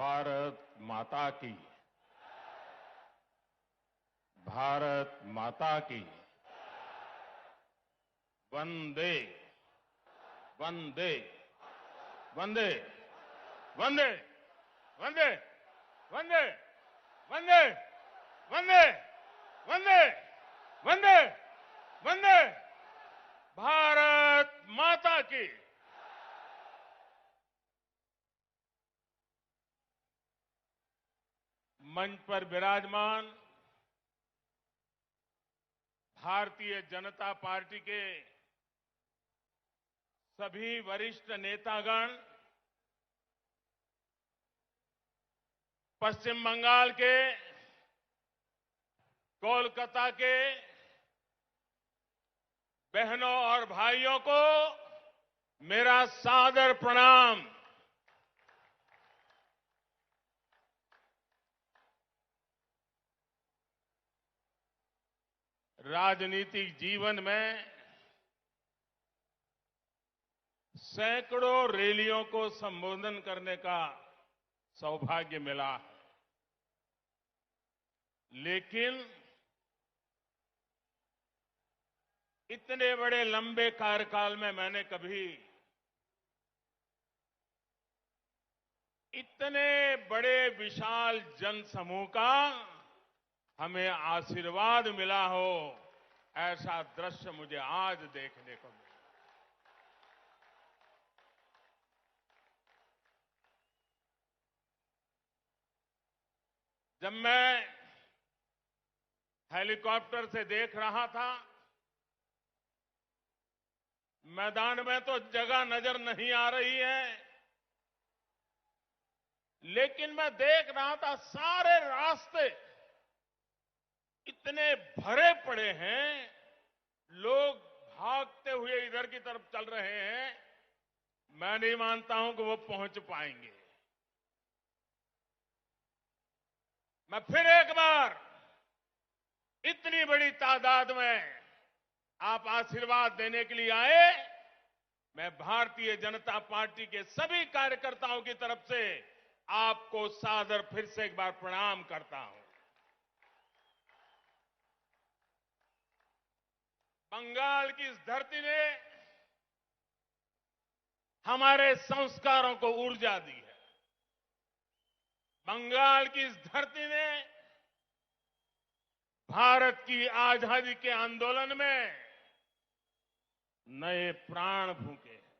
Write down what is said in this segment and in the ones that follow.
भारत माता की। भारत माता की। वंदे वंदे वंदे वंदे वंदे वंदे वंदे वंदे वंदे वंदे वंदे भारत माता की। मंच पर विराजमान भारतीय जनता पार्टी के सभी वरिष्ठ नेतागण, पश्चिम बंगाल के, कोलकाता के बहनों और भाइयों को मेरा सादर प्रणाम। राजनीतिक जीवन में सैकड़ों रैलियों को संबोधन करने का सौभाग्य मिला है, लेकिन इतने बड़े लंबे कार्यकाल में मैंने कभी इतने बड़े विशाल जनसमूह का हमें आशीर्वाद मिला हो, ऐसा दृश्य मुझे आज देखने को मिला। जब मैं हेलीकॉप्टर से देख रहा था, मैदान में तो जगह नजर नहीं आ रही है, लेकिन मैं देख रहा था सारे रास्ते इतने भरे पड़े हैं, लोग भागते हुए इधर की तरफ चल रहे हैं। मैं नहीं मानता हूं कि वो पहुंच पाएंगे। मैं फिर एक बार इतनी बड़ी तादाद में आप आशीर्वाद देने के लिए आए, मैं भारतीय जनता पार्टी के सभी कार्यकर्ताओं की तरफ से आपको सादर फिर से एक बार प्रणाम करता हूं। बंगाल की इस धरती ने हमारे संस्कारों को ऊर्जा दी है। बंगाल की इस धरती ने भारत की आजादी के आंदोलन में नए प्राण फूंके हैं।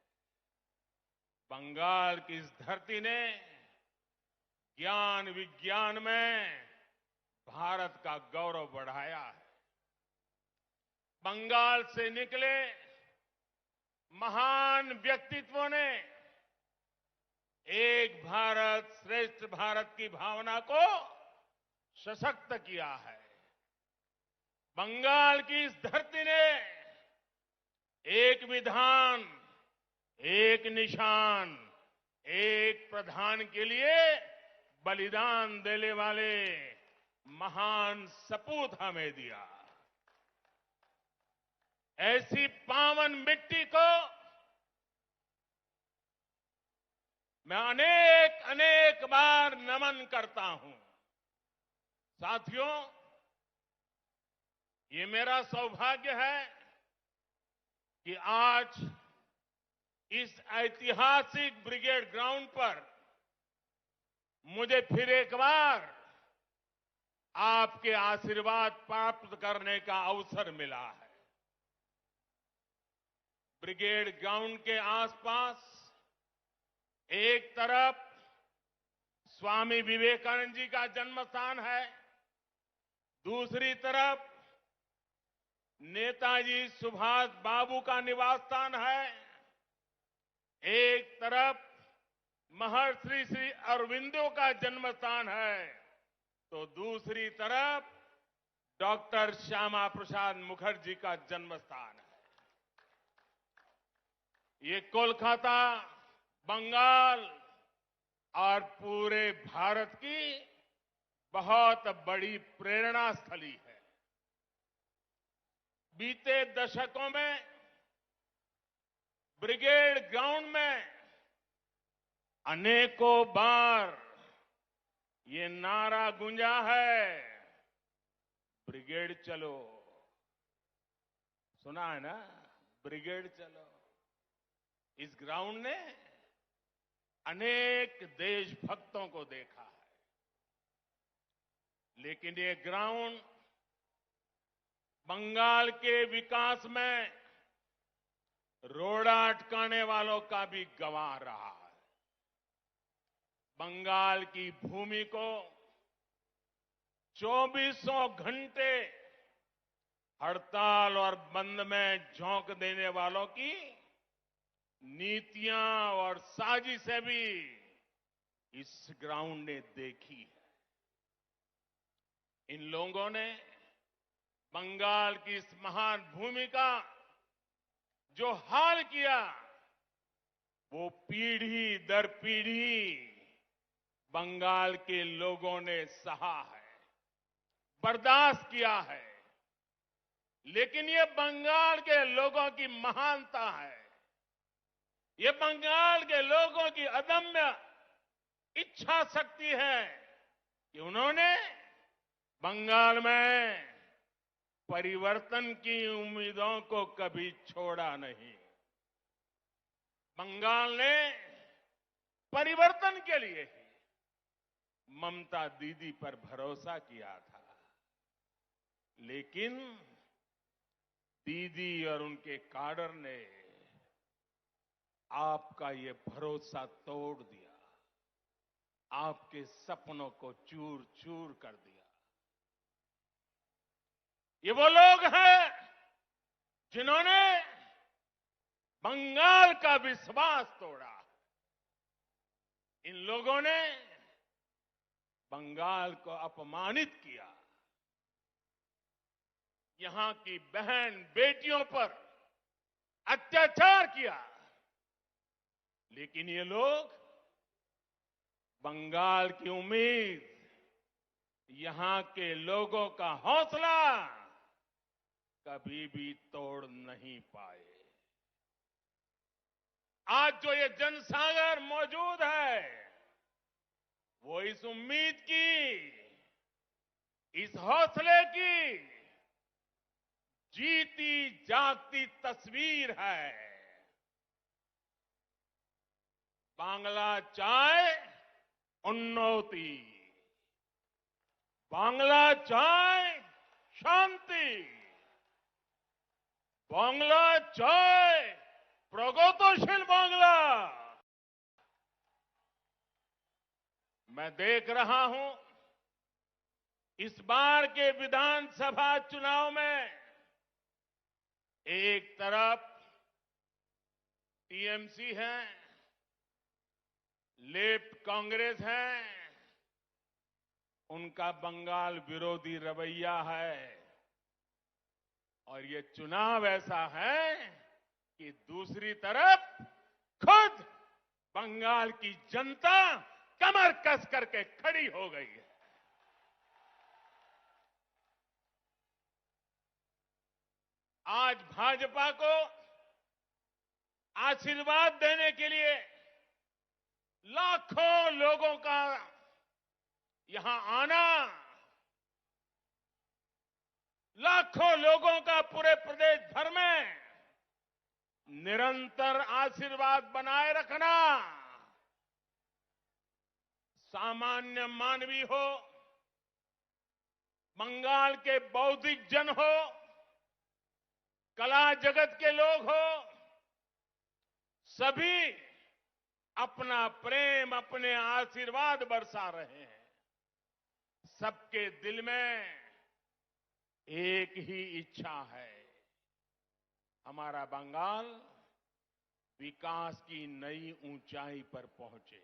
बंगाल की इस धरती ने ज्ञान विज्ञान में भारत का गौरव बढ़ाया है। बंगाल से निकले महान व्यक्तित्वों ने एक भारत श्रेष्ठ भारत की भावना को सशक्त किया है। बंगाल की इस धरती ने एक विधान, एक निशान, एक प्रधान के लिए बलिदान देने वाले महान सपूत हमें दिया। ऐसी पावन मिट्टी को मैं अनेक अनेक बार नमन करता हूं। साथियों, ये मेरा सौभाग्य है कि आज इस ऐतिहासिक ब्रिगेड ग्राउंड पर मुझे फिर एक बार आपके आशीर्वाद प्राप्त करने का अवसर मिला है। ब्रिगेड ग्राउंड के आसपास एक तरफ स्वामी विवेकानंद जी का जन्म स्थान है, दूसरी तरफ नेताजी सुभाष बाबू का निवास स्थान है, एक तरफ महर्षि श्री अरविंदो का जन्म स्थान है, तो दूसरी तरफ डॉक्टर श्यामा प्रसाद मुखर्जी का जन्म स्थान है। ये कोलकाता, बंगाल और पूरे भारत की बहुत बड़ी प्रेरणा स्थली है। बीते दशकों में ब्रिगेड ग्राउंड में अनेकों बार ये नारा गूंजा है, ब्रिगेड चलो। सुना है ना, ब्रिगेड चलो। इस ग्राउंड ने अनेक देशभक्तों को देखा है, लेकिन ये ग्राउंड बंगाल के विकास में रोड़ा अटकाने वालों का भी गवाह रहा है। बंगाल की भूमि को 2400 घंटे हड़ताल और बंद में झोंक देने वालों की नीतियां और साजिशें भी इस ग्राउंड ने देखी है। इन लोगों ने बंगाल की इस महान भूमि का जो हाल किया, वो पीढ़ी दर पीढ़ी बंगाल के लोगों ने सहा है, बर्दाश्त किया है। लेकिन ये बंगाल के लोगों की महानता है, ये बंगाल के लोगों की अदम्य इच्छा शक्ति है कि उन्होंने बंगाल में परिवर्तन की उम्मीदों को कभी छोड़ा नहीं। बंगाल ने परिवर्तन के लिए ही ममता दीदी पर भरोसा किया था, लेकिन दीदी और उनके काडर ने आपका ये भरोसा तोड़ दिया, आपके सपनों को चूर चूर कर दिया। ये वो लोग हैं जिन्होंने बंगाल का विश्वास तोड़ा। इन लोगों ने बंगाल को अपमानित किया, यहां की बहन बेटियों पर अत्याचार किया। लेकिन ये लोग बंगाल की उम्मीद, यहां के लोगों का हौसला कभी भी तोड़ नहीं पाए। आज जो ये जनसागर मौजूद है, वो इस उम्मीद की, इस हौसले की जीती जागती तस्वीर है। बांग्ला चाय उन्नति, बांग्ला चाय शांति, बांग्ला चाय प्रगतिशील बांग्ला। मैं देख रहा हूं इस बार के विधानसभा चुनाव में एक तरफ टीएमसी है, लेफ्ट कांग्रेस है, उनका बंगाल विरोधी रवैया है, और ये चुनाव ऐसा है कि दूसरी तरफ खुद बंगाल की जनता कमर कस करके खड़ी हो गई है। आज भाजपा को आशीर्वाद देने के लिए लाखों लोगों का यहां आना, लाखों लोगों का पूरे प्रदेश भर में निरंतर आशीर्वाद बनाए रखना, सामान्य मानवी हो, बंगाल के बौद्धिक जन हो, कला जगत के लोग हो, सभी अपना प्रेम, अपने आशीर्वाद बरसा रहे हैं। सबके दिल में एक ही इच्छा है, हमारा बंगाल विकास की नई ऊंचाई पर पहुंचे।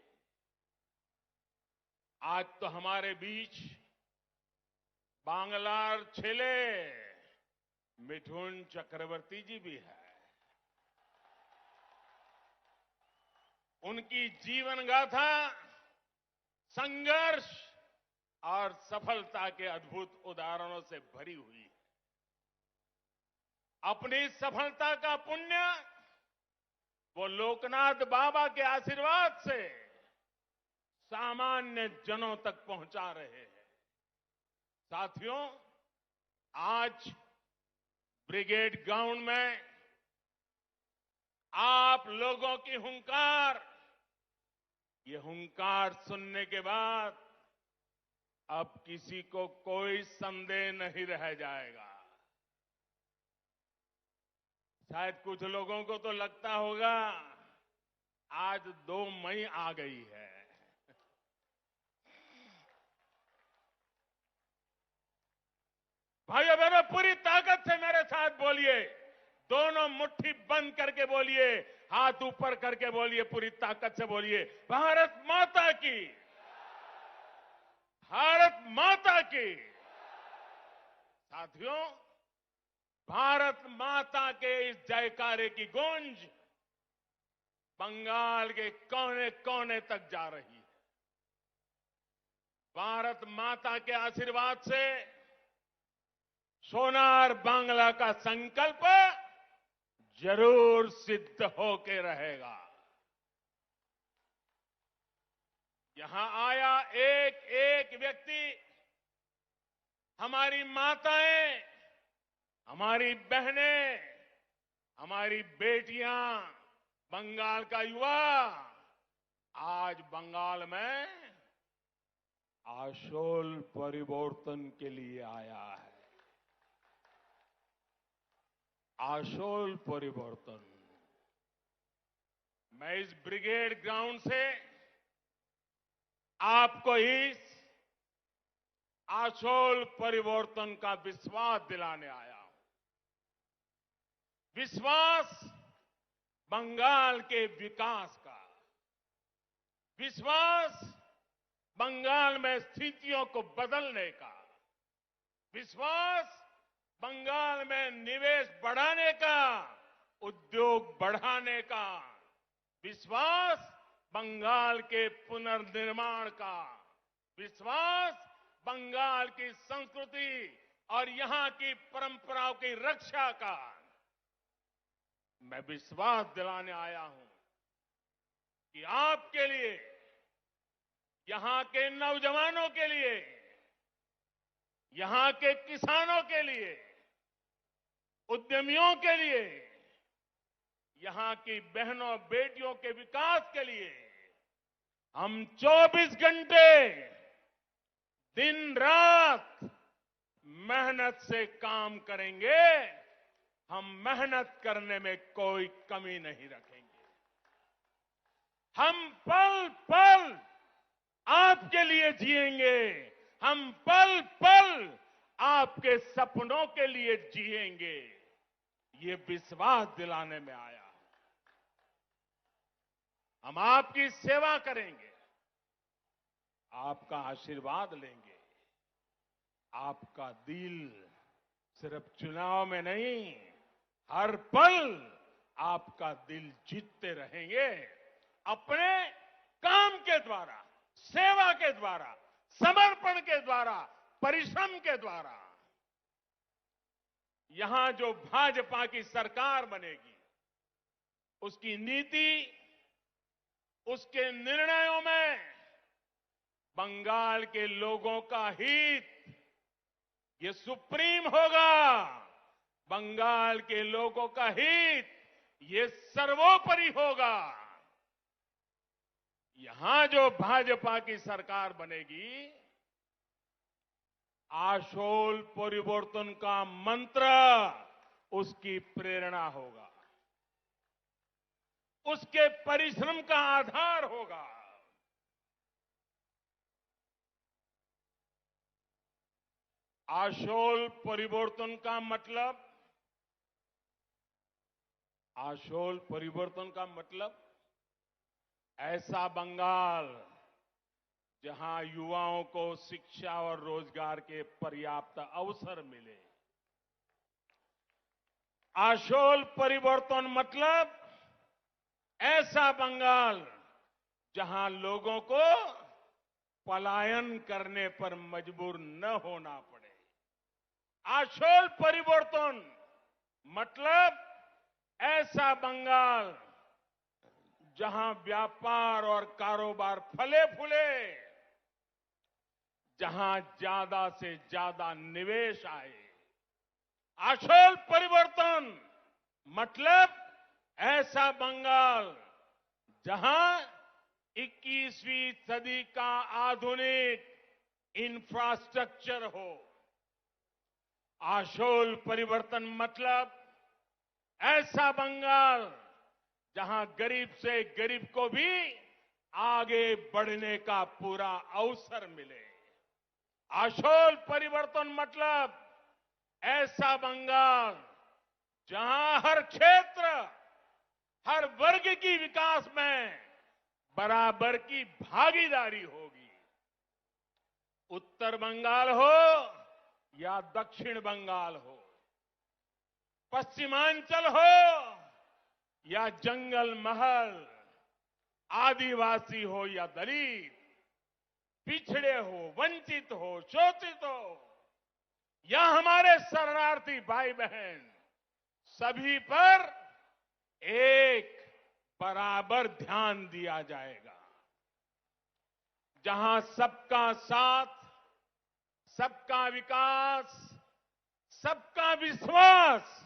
आज तो हमारे बीच बांग्लार छेले मिथुन चक्रवर्ती जी भी है। उनकी जीवन गाथा संघर्ष और सफलता के अद्भुत उदाहरणों से भरी हुई है। अपनी सफलता का पुण्य वो लोकनाथ बाबा के आशीर्वाद से सामान्य जनों तक पहुंचा रहे हैं। साथियों, आज ब्रिगेड ग्राउंड में आप लोगों की हुंकार, ये हुंकार सुनने के बाद अब किसी को कोई संदेह नहीं रह जाएगा। शायद कुछ लोगों को तो लगता होगा आज 2 मई आ गई है। भाइयों बहनों, पूरी ताकत से मेरे साथ बोलिए, दोनों मुट्ठी बंद करके बोलिए, हाथ ऊपर करके बोलिए, पूरी ताकत से बोलिए, भारत माता की, भारत माता की। साथियों, भारत माता के इस जयकारे की गूंज बंगाल के कोने कोने तक जा रही है। भारत माता के आशीर्वाद से सोनार बांग्ला का संकल्प जरूर सिद्ध होके रहेगा। यहां आया एक एक व्यक्ति, हमारी माताएं, हमारी बहनें, हमारी बेटियां, बंगाल का युवा आज बंगाल में आशोल परिवर्तन के लिए आया है। आशोल परिवर्तन। मैं इस ब्रिगेड ग्राउंड से आपको इस आशोल परिवर्तन का विश्वास दिलाने आया हूं। विश्वास बंगाल के विकास का, विश्वास बंगाल में स्थितियों को बदलने का, विश्वास बंगाल में निवेश बढ़ाने का, उद्योग बढ़ाने का, विश्वास बंगाल के पुनर्निर्माण का, विश्वास बंगाल की संस्कृति और यहां की परंपराओं की रक्षा का। मैं विश्वास दिलाने आया हूं कि आपके लिए, यहां के नौजवानों के लिए, यहां के किसानों के लिए, उद्यमियों के लिए, यहां की बहनों बेटियों के विकास के लिए हम 24 घंटे दिन रात मेहनत से काम करेंगे। हम मेहनत करने में कोई कमी नहीं रखेंगे। हम पल पल आपके लिए जिएंगे। हम पल पल आपके सपनों के लिए जिएंगे। ये विश्वास दिलाने में आया। हम आपकी सेवा करेंगे, आपका आशीर्वाद लेंगे। आपका दिल सिर्फ चुनाव में नहीं, हर पल आपका दिल जीतते रहेंगे। अपने काम के द्वारा, सेवा के द्वारा, समर्पण के द्वारा, परिश्रम के द्वारा। यहां जो भाजपा की सरकार बनेगी, उसकी नीति, उसके निर्णयों में बंगाल के लोगों का हित ये सुप्रीम होगा। बंगाल के लोगों का हित ये सर्वोपरि होगा। यहां जो भाजपा की सरकार बनेगी, आशोल परिवर्तन का मंत्र उसकी प्रेरणा होगा, उसके परिश्रम का आधार होगा। आशोल परिवर्तन का मतलब, आशोल परिवर्तन का मतलब ऐसा बंगाल जहां युवाओं को शिक्षा और रोजगार के पर्याप्त अवसर मिले। आशोल परिवर्तन मतलब ऐसा बंगाल जहां लोगों को पलायन करने पर मजबूर न होना पड़े। आशोल परिवर्तन मतलब ऐसा बंगाल जहां व्यापार और कारोबार फले फूले, जहां ज्यादा से ज्यादा निवेश आए। आशोल परिवर्तन मतलब ऐसा बंगाल जहां 21वीं सदी का आधुनिक इंफ्रास्ट्रक्चर हो। आशोल परिवर्तन मतलब ऐसा बंगाल जहां गरीब से गरीब को भी आगे बढ़ने का पूरा अवसर मिले। आशोल परिवर्तन मतलब ऐसा बंगाल जहां हर क्षेत्र, हर वर्ग की विकास में बराबर की भागीदारी होगी। उत्तर बंगाल हो या दक्षिण बंगाल हो, पश्चिमांचल हो या जंगल महल, आदिवासी हो या दलित, पिछड़े हो, वंचित हो, शोषित हो या हमारे शरणार्थी भाई बहन, सभी पर एक बराबर ध्यान दिया जाएगा। जहां सबका साथ, सबका विकास, सबका विश्वास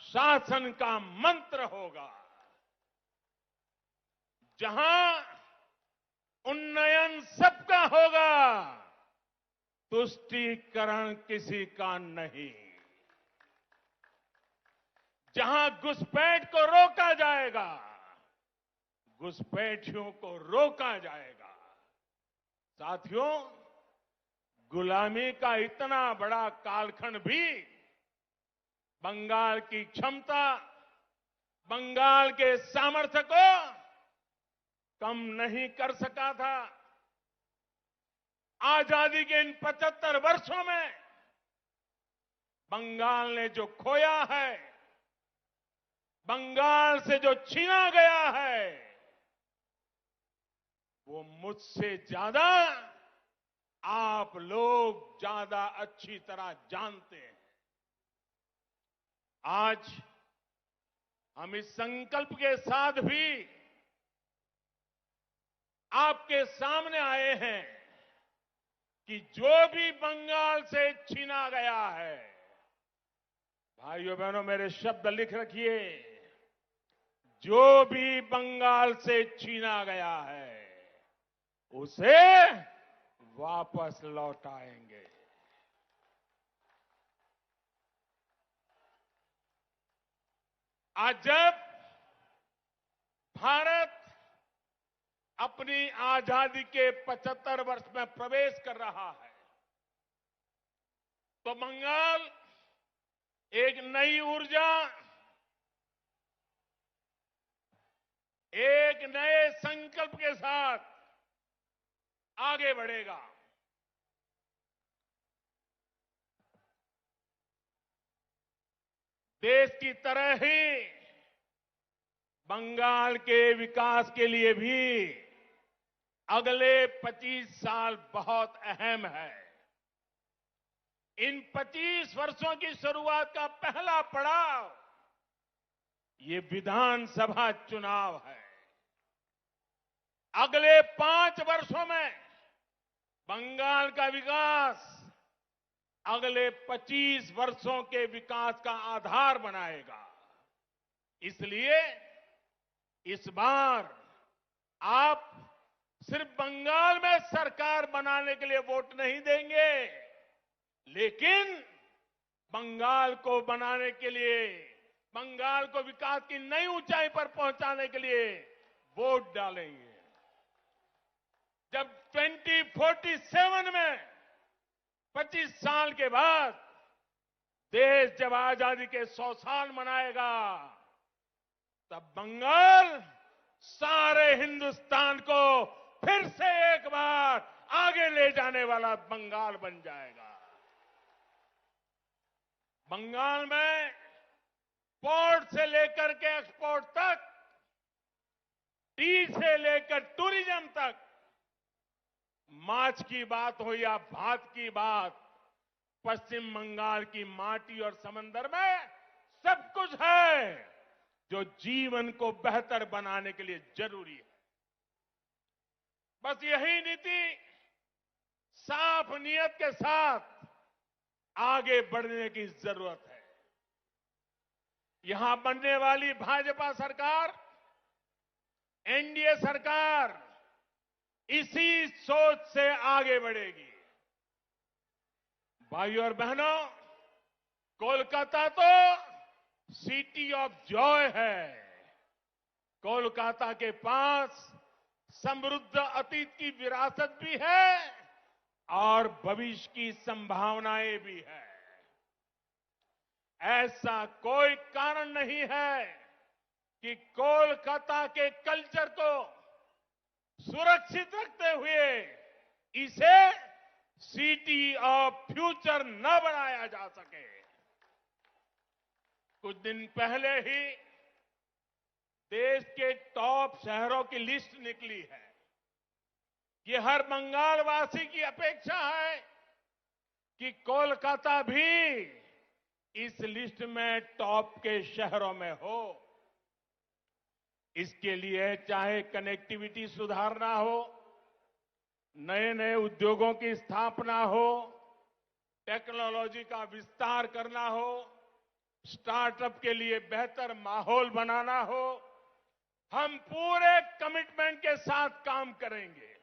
शासन का मंत्र होगा। जहां उन्नयन सबका होगा, तुष्टीकरण किसी का नहीं। जहां घुसपैठ को रोका जाएगा, घुसपैठियों को रोका जाएगा। साथियों, गुलामी का इतना बड़ा कालखंड भी बंगाल की क्षमता, बंगाल के सामर्थ्य को कम नहीं कर सका था। आजादी के इन 75 वर्षों में बंगाल ने जो खोया है, बंगाल से जो छीना गया है, वो मुझसे ज्यादा आप लोग ज्यादा अच्छी तरह जानते हैं। आज हम इस संकल्प के साथ भी आपके सामने आए हैं कि जो भी बंगाल से छीना गया है, भाइयों बहनों मेरे शब्द लिख रखिए, जो भी बंगाल से छीना गया है उसे वापस लौटाएंगे। आज जब भारत अपनी आजादी के 75 वर्ष में प्रवेश कर रहा है, तो बंगाल एक नई ऊर्जा, एक नए संकल्प के साथ आगे बढ़ेगा। देश की तरह ही बंगाल के विकास के लिए भी अगले 25 साल बहुत अहम है। इन 25 वर्षों की शुरुआत का पहला पड़ाव ये विधानसभा चुनाव है। अगले 5 वर्षों में बंगाल का विकास अगले 25 वर्षों के विकास का आधार बनाएगा। इसलिए इस बार आप सिर्फ बंगाल में सरकार बनाने के लिए वोट नहीं देंगे, लेकिन बंगाल को बनाने के लिए, बंगाल को विकास की नई ऊंचाई पर पहुंचाने के लिए वोट डालेंगे। जब 2047 में 25 साल के बाद देश जब आजादी के 100 साल मनाएगा, तब बंगाल सारे हिंदुस्तान को फिर से एक बार आगे ले जाने वाला बंगाल बन जाएगा। बंगाल में पोर्ट से लेकर के एक्सपोर्ट तक, टी से लेकर टूरिज्म तक, माछ की बात हो या भात की बात, पश्चिम बंगाल की माटी और समंदर में सब कुछ है। जो जीवन को बेहतर बनाने के लिए जरूरी है। बस यही नीति साफ नियत के साथ आगे बढ़ने की जरूरत है। यहां बनने वाली भाजपा सरकार, एनडीए सरकार इसी सोच से आगे बढ़ेगी। भाइयों और बहनों, कोलकाता तो सिटी ऑफ जॉय है। कोलकाता के पास समृद्ध अतीत की विरासत भी है और भविष्य की संभावनाएं भी है। ऐसा कोई कारण नहीं है कि कोलकाता के कल्चर को सुरक्षित रखते हुए इसे सिटी ऑफ फ्यूचर न बनाया जा सके। कुछ दिन पहले ही देश के टॉप शहरों की लिस्ट निकली है। ये हर बंगालवासी की अपेक्षा है कि कोलकाता भी इस लिस्ट में टॉप के शहरों में हो। इसके लिए चाहे कनेक्टिविटी सुधारना हो, नए नए उद्योगों की स्थापना हो, टेक्नोलॉजी का विस्तार करना हो, स्टार्टअप के लिए बेहतर माहौल बनाना हो, हम पूरे कमिटमेंट के साथ काम करेंगे।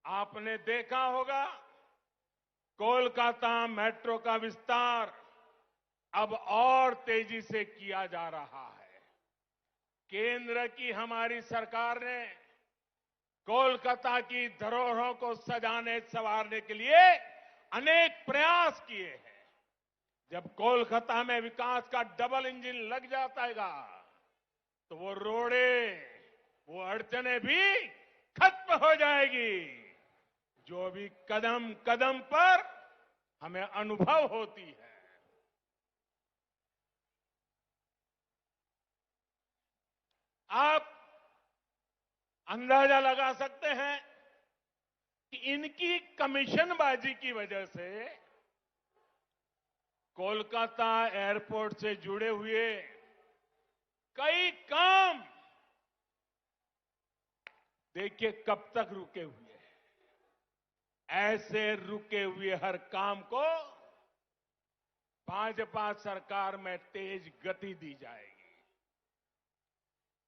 आपने देखा होगा कोलकाता मेट्रो का विस्तार अब और तेजी से किया जा रहा है। केंद्र की हमारी सरकार ने कोलकाता की धरोहरों को सजाने संवारने के लिए अनेक प्रयास किए हैं। जब कोलकाता में विकास का डबल इंजन लग जाएगा तो वो रोड़े, वो अड़चने भी खत्म हो जाएगी जो भी कदम कदम पर हमें अनुभव होती है। आप अंदाजा लगा सकते हैं कि इनकी कमीशनबाजी की वजह से कोलकाता एयरपोर्ट से जुड़े हुए कई काम देखिए कब तक रुके हुए हैं। ऐसे रुके हुए हर काम को भाजपा सरकार में तेज गति दी जाएगी।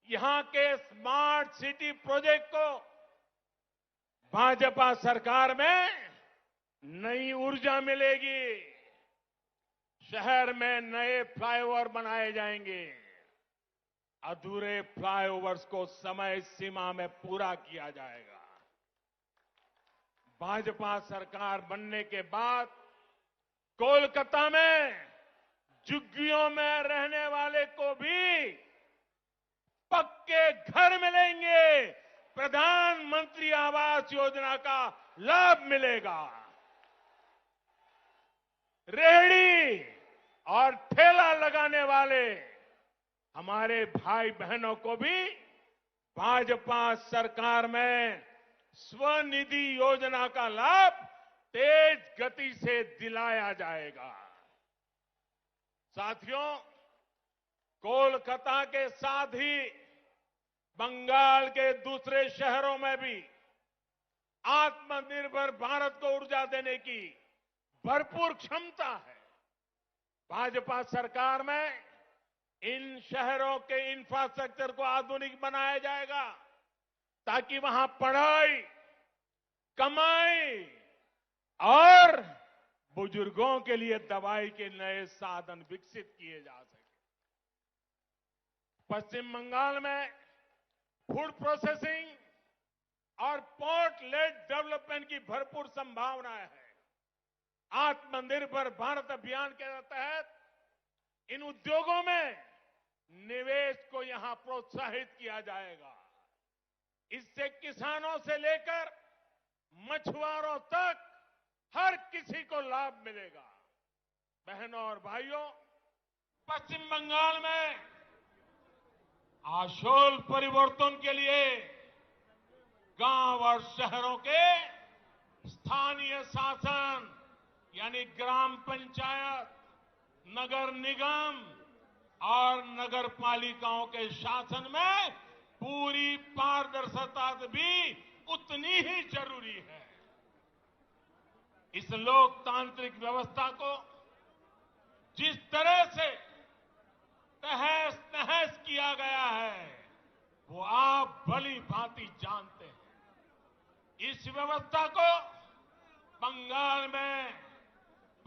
यहां के स्मार्ट सिटी प्रोजेक्ट को भाजपा सरकार में नई ऊर्जा मिलेगी। शहर में नए फ्लाईओवर बनाए जाएंगे। अधूरे फ्लाईओवर्स को समय सीमा में पूरा किया जाएगा। भाजपा सरकार बनने के बाद कोलकाता में झुग्गियों में रहने वाले को भी पक्के घर मिलेंगे। प्रधानमंत्री आवास योजना का लाभ मिलेगा। रेहड़ी और ठेला लगाने वाले हमारे भाई बहनों को भी भाजपा सरकार में स्वनिधि योजना का लाभ तेज गति से दिलाया जाएगा। साथियों, कोलकाता के साथ ही बंगाल के दूसरे शहरों में भी आत्मनिर्भर भारत को ऊर्जा देने की भरपूर क्षमता है। भाजपा सरकार में इन शहरों के इंफ्रास्ट्रक्चर को आधुनिक बनाया जाएगा ताकि वहां पढ़ाई, कमाई और बुजुर्गों के लिए दवाई के नए साधन विकसित किए जा सके। पश्चिम बंगाल में फूड प्रोसेसिंग और पोर्ट लेड डेवलपमेंट की भरपूर संभावनाएं है। आत्मनिर्भर भारत अभियान के तहत इन उद्योगों में निवेश को यहां प्रोत्साहित किया जाएगा। इससे किसानों से लेकर मछुआरों तक हर किसी को लाभ मिलेगा। बहनों और भाइयों, पश्चिम बंगाल में आशोल परिवर्तन के लिए गांव और शहरों के स्थानीय शासन यानी ग्राम पंचायत, नगर निगम और नगर पालिकाओं के शासन में पूरी पारदर्शिता भी उतनी ही जरूरी है। इस लोकतांत्रिक व्यवस्था को जिस तरह से तहस नहस किया गया है वो आप भली भांति जानते हैं। इस व्यवस्था को बंगाल में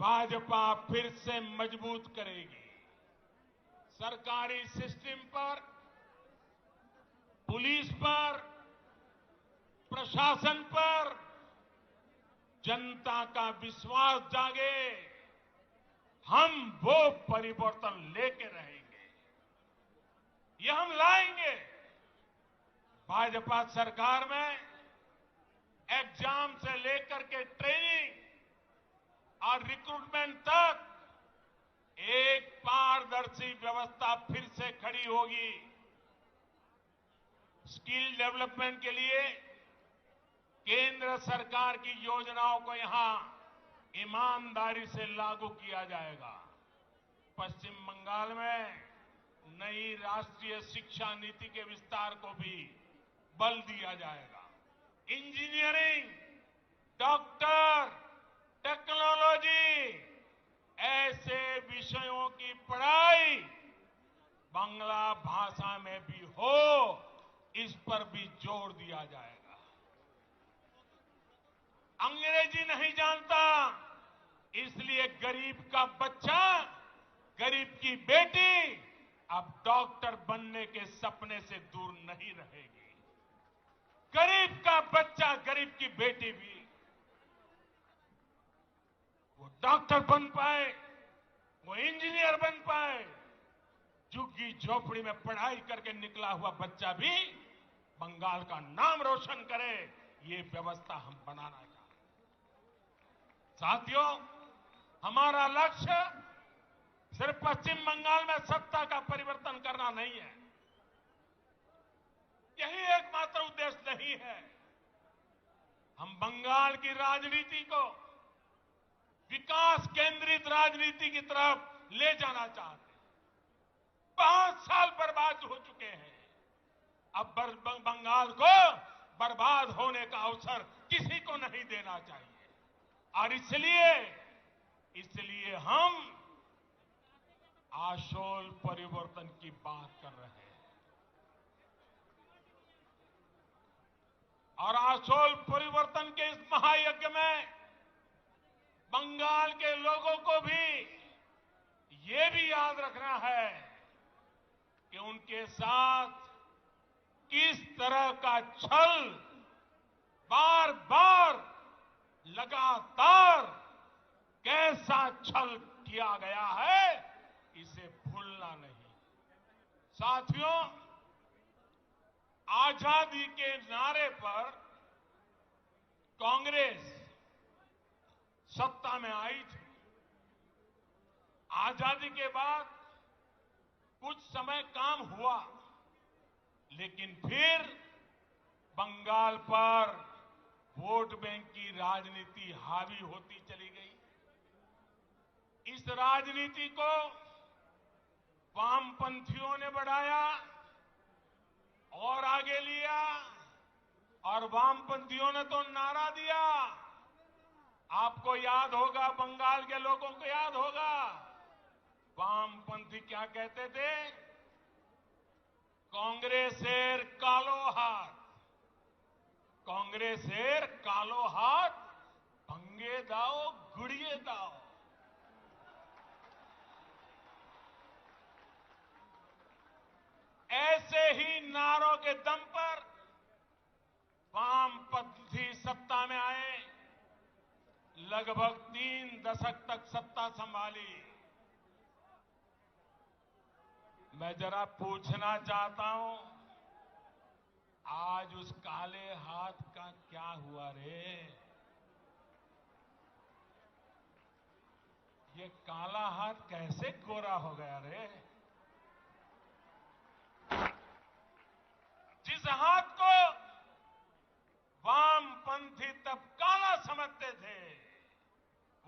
भाजपा फिर से मजबूत करेगी। सरकारी सिस्टम पर, पुलिस पर, प्रशासन पर जनता का विश्वास जागे, हम वो परिवर्तन लेके रहेंगे। ये हम लाएंगे। भाजपा सरकार में एग्जाम से लेकर के ट्रेनिंग और रिक्रूटमेंट तक एक पारदर्शी व्यवस्था फिर से खड़ी होगी। स्किल डेवलपमेंट के लिए केंद्र सरकार की योजनाओं को यहां ईमानदारी से लागू किया जाएगा। पश्चिम बंगाल में नई राष्ट्रीय शिक्षा नीति के विस्तार को भी बल दिया जाएगा। इंजीनियरिंग, डॉक्टर, टेक्नोलॉजी ऐसे विषयों की पढ़ाई बांग्ला भाषा में भी हो, इस पर भी जोर दिया जाएगा। अंग्रेजी नहीं जानता, इसलिए गरीब का बच्चा, गरीब की बेटी अब डॉक्टर बनने के सपने से दूर नहीं रहेगी। गरीब का बच्चा, गरीब की बेटी भी वो डॉक्टर बन पाए, वो इंजीनियर बन पाए। झुग्गी झोपड़ी में पढ़ाई करके निकला हुआ बच्चा भी बंगाल का नाम रोशन करे, ये व्यवस्था हम बनाना चाहते हैं। साथियों, हमारा लक्ष्य सिर्फ पश्चिम बंगाल में सत्ता का परिवर्तन करना नहीं है। यही एकमात्र उद्देश्य नहीं है। हम बंगाल की राजनीति को विकास केंद्रित राजनीति की तरफ ले जाना चाहते हैं। 5 साल बर्बाद हो चुके हैं। अब बंगाल को बर्बाद होने का अवसर किसी को नहीं देना चाहिए और इसलिए हम आशोल परिवर्तन की बात कर रहे हैं। और आशोल परिवर्तन के इस महायज्ञ में बंगाल के लोगों को भी ये भी याद रखना है कि उनके साथ किस तरह का छल बार बार लगातार कैसा छल किया गया है, इसे भूलना नहीं। साथियों, आजादी के नारे पर कांग्रेस सत्ता में आई थी। आजादी के बाद कुछ समय काम हुआ, लेकिन फिर बंगाल पर वोट बैंक की राजनीति हावी होती चली गई। इस राजनीति को वामपंथियों ने बढ़ाया और आगे लिया, और वामपंथियों ने तो नारा दिया। आपको याद होगा, बंगाल के लोगों को याद होगा, वामपंथी क्या कहते थे? कांग्रेसेर कालो हाथ, कांग्रेसेर कालो हाथ भंगे दाओ गुड़िए दाओ। ऐसे ही नारों के दम पर वामपंथी सत्ता में आए, लगभग 3 दशक तक सत्ता संभाली। मैं जरा पूछना चाहता हूं, आज उस काले हाथ का क्या हुआ रे? ये काला हाथ कैसे गोरा हो गया रे? जिस हाथ को वामपंथी तब काला समझते थे,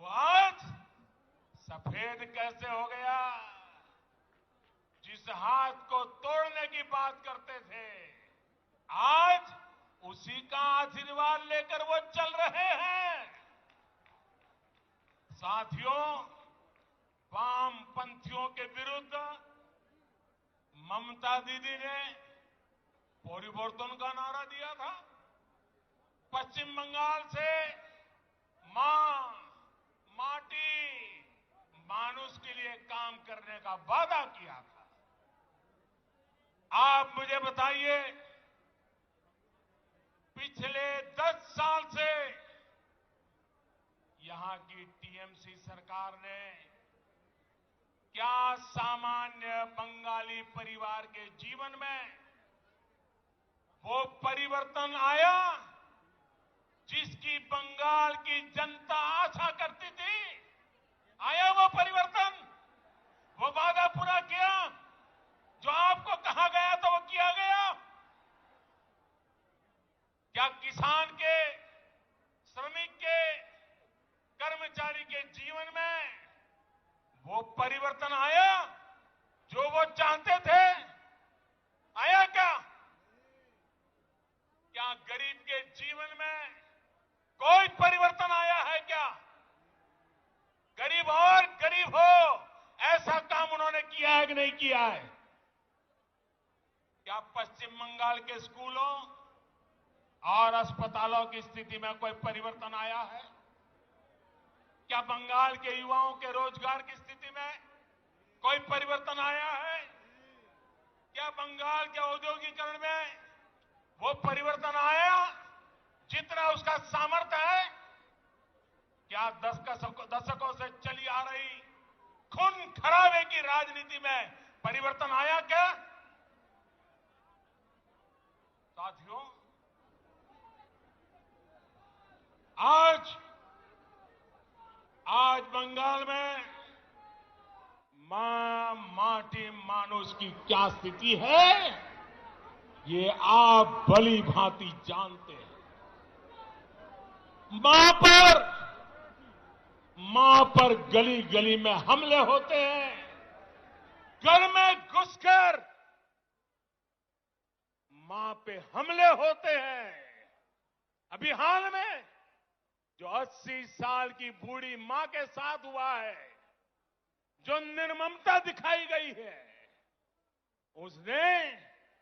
वो आज सफेद कैसे हो गया? जिस हाथ को तोड़ने की बात करते थे, आज उसी का आशीर्वाद लेकर वो चल रहे हैं। साथियों, वामपंथियों के विरुद्ध ममता दीदी ने परिवर्तन का नारा दिया था। पश्चिम बंगाल से मां, माटी, मानुष के लिए काम करने का वादा किया था। आप मुझे बताइए, पिछले 10 साल से यहां की टीएमसी सरकार ने क्या सामान्य बंगाली परिवार के जीवन में वो परिवर्तन आया जिसकी बंगाल की जनता आशा करती थी? आया वो परिवर्तन? वो वादा पूरा किया? जो आपको कहा गया था वो किया गया? क्या किसान के, श्रमिक के, कर्मचारी के जीवन में वो परिवर्तन आया जो वो चाहते थे? आया क्या? क्या गरीब के जीवन में कोई परिवर्तन आया है क्या? गरीब और गरीब हो, ऐसा काम उन्होंने किया है कि नहीं किया है? क्या पश्चिम बंगाल के स्कूलों और अस्पतालों की स्थिति में कोई परिवर्तन आया है? क्या बंगाल के युवाओं के रोजगार की स्थिति में कोई परिवर्तन आया है? क्या बंगाल के औद्योगिकरण में वो परिवर्तन आया जितना उसका सामर्थ्य है? क्या दशकों से चली आ रही खून खराबे की राजनीति में परिवर्तन आया क्या? साथियों, आज बंगाल में मां, माटी, मानुष की क्या स्थिति है, ये आप भली भांति जानते हैं। मां पर गली गली में हमले होते हैं। घर में घुसकर मां पे हमले होते हैं। अभी हाल में जो 80 साल की बूढ़ी मां के साथ हुआ है, जो निर्ममता दिखाई गई है, उसने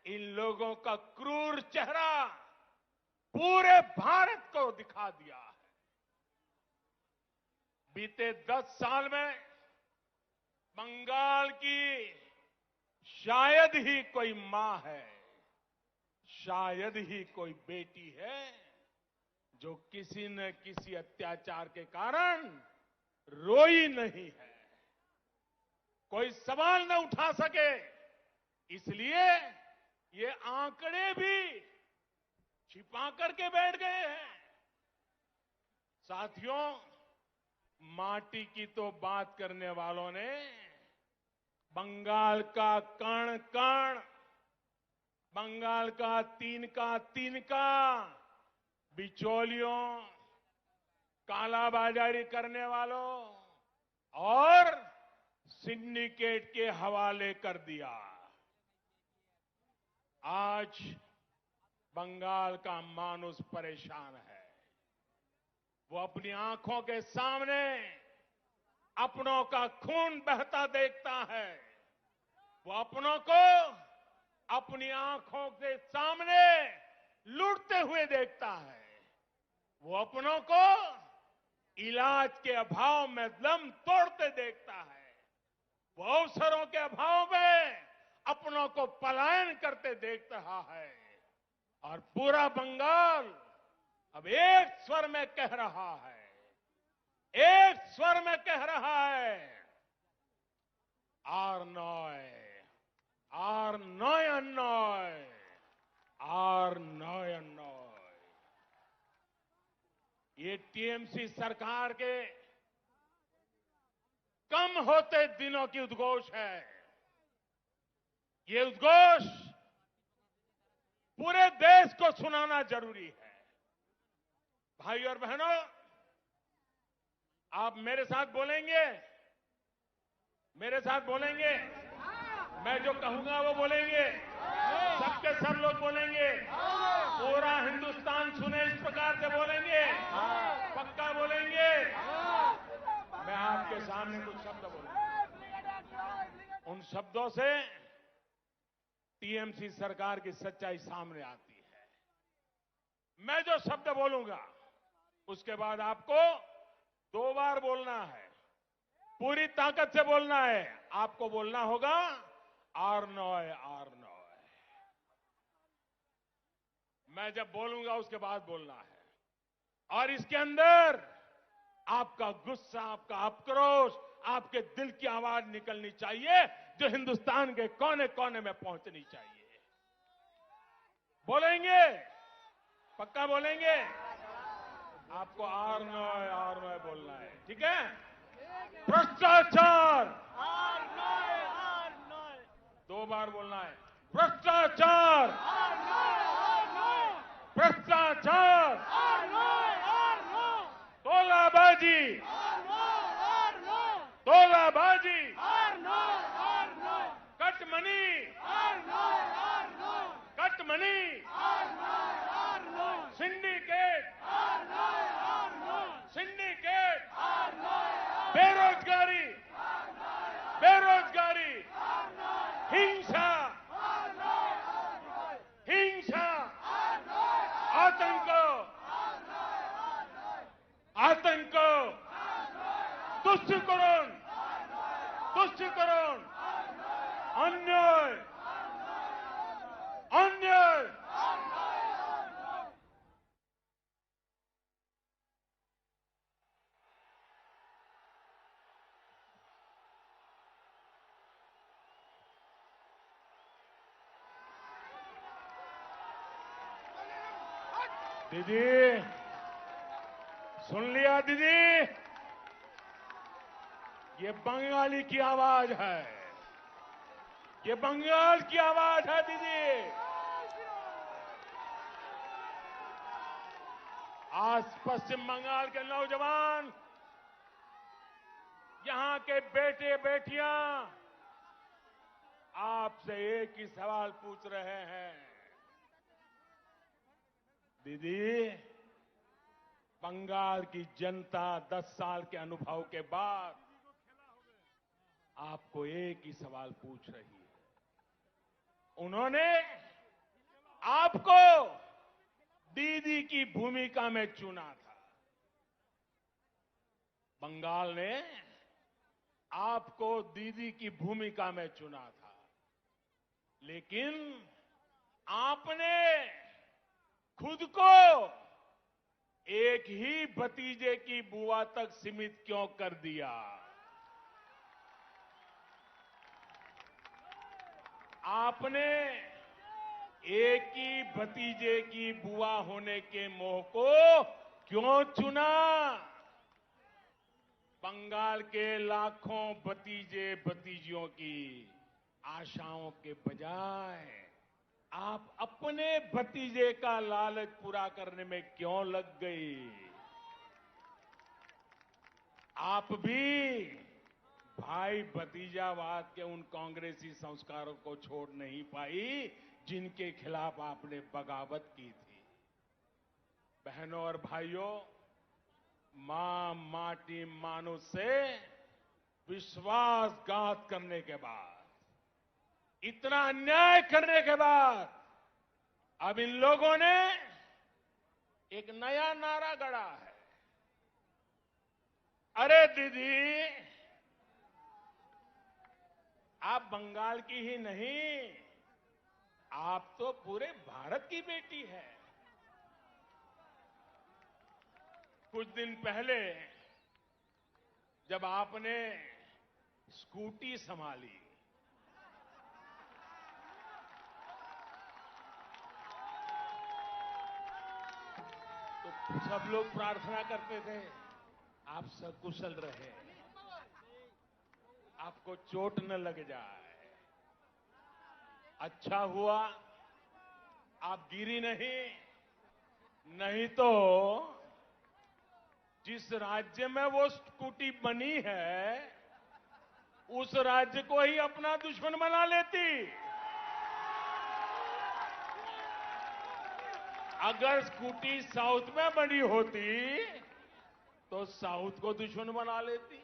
इन लोगों का क्रूर चेहरा पूरे भारत को दिखा दिया है। बीते 10 साल में बंगाल की शायद ही कोई मां है, शायद ही कोई बेटी है जो किसी न किसी अत्याचार के कारण रोई नहीं है, कोई सवाल न उठा सके। इसलिए ये आंकड़े भी छिपा करके बैठ गए हैं। साथियों, माटी की तो बात करने वालों ने बंगाल का कण कण, बंगाल का तिनका बिचौलियों, कालाबाजारी करने वालों और सिंडिकेट के हवाले कर दिया। आज बंगाल का मानुष परेशान है। वो अपनी आंखों के सामने अपनों का खून बहता देखता है। वो अपनों को अपनी आंखों के सामने लूटते हुए देखता है। वो अपनों को इलाज के अभाव में दम तोड़ते देखता है। वो अवसरों के अभाव में अपनों को पलायन करते देख रहा है। और पूरा बंगाल अब एक स्वर में कह रहा है, एक स्वर में कह रहा है, आर नॉय, आर नॉय नॉय, आर नॉय नॉय। ये टीएमसी सरकार के कम होते दिनों की उद्घोष है। ये उद्घोष पूरे देश को सुनाना जरूरी है। भाई और बहनों, आप मेरे साथ बोलेंगे? मेरे साथ बोलेंगे? मैं जो कहूंगा वो बोलेंगे, सबके सब लोग बोलेंगे, पूरा हिंदुस्तान सुने इस प्रकार से बोलेंगे, पक्का बोलेंगे। मैं आपके सामने कुछ शब्द बोलूंगा, उन शब्दों से टीएमसी सरकार की सच्चाई सामने आती है। मैं जो शब्द बोलूंगा उसके बाद आपको 2 बार बोलना है, पूरी ताकत से बोलना है। आपको बोलना होगा आरनॉय आरनॉय। मैं जब बोलूंगा उसके बाद बोलना है, और इसके अंदर आपका गुस्सा, आपका आक्रोश, आपके दिल की आवाज निकलनी चाहिए, जो हिंदुस्तान के कोने कोने में पहुंचनी चाहिए। बोलेंगे, पक्का बोलेंगे। आपको आरनॉय आरनॉय बोलना है, ठीक है? भ्रष्टाचार 2 बार बोलना है। भ्रष्टाचार, भ्रष्टाचार, तोलाबाजी, तोलाबाजी, कटमनी, कटमनी, सिंडिकेट, सिंडिकेट, बेरोजगारी, बेरोजगारी, हिंसा, हिंसा, आतंक, आतंक, तुष्टिकरण, तुष्टिकरण, अन्याय, अन्याय। दीदी, सुन लिया दीदी? ये बंगाली की आवाज है, ये बंगाल की आवाज है दीदी। आज पश्चिम बंगाल के नौजवान, यहां के बेटे बेटियां आपसे एक ही सवाल पूछ रहे हैं, दीदी, बंगाल की जनता 10 साल के अनुभव के बाद आपको एक ही सवाल पूछ रही है। उन्होंने आपको दीदी की भूमिका में चुना था। बंगाल ने आपको दीदी की भूमिका में चुना था, लेकिन आपने खुद को एक ही भतीजे की बुआ तक सीमित क्यों कर दिया? आपने एक ही भतीजे की बुआ होने के मोह को क्यों चुना? बंगाल के लाखों भतीजे भतीजियों की आशाओं के बजाय आप अपने भतीजे का लालच पूरा करने में क्यों लग गई? आप भी भाई भतीजावाद के उन कांग्रेसी संस्कारों को छोड़ नहीं पाई जिनके खिलाफ आपने बगावत की थी। बहनों और भाइयों, मां माटी मानुष से विश्वासघात करने के बाद, इतना अन्याय करने के बाद, अब इन लोगों ने एक नया नारा गढ़ा है। अरे दीदी, आप बंगाल की ही नहीं, आप तो पूरे भारत की बेटी है। कुछ दिन पहले जब आपने स्कूटी संभाली, तो सब लोग प्रार्थना करते थे आप सकुशल रहे, आपको चोट न लग जाए। अच्छा हुआ आप गिरी नहीं, नहीं तो जिस राज्य में वो स्कूटी बनी है, उस राज्य को ही अपना दुश्मन बना लेती। अगर स्कूटी साउथ में बनी होती तो साउथ को दुश्मन बना लेती।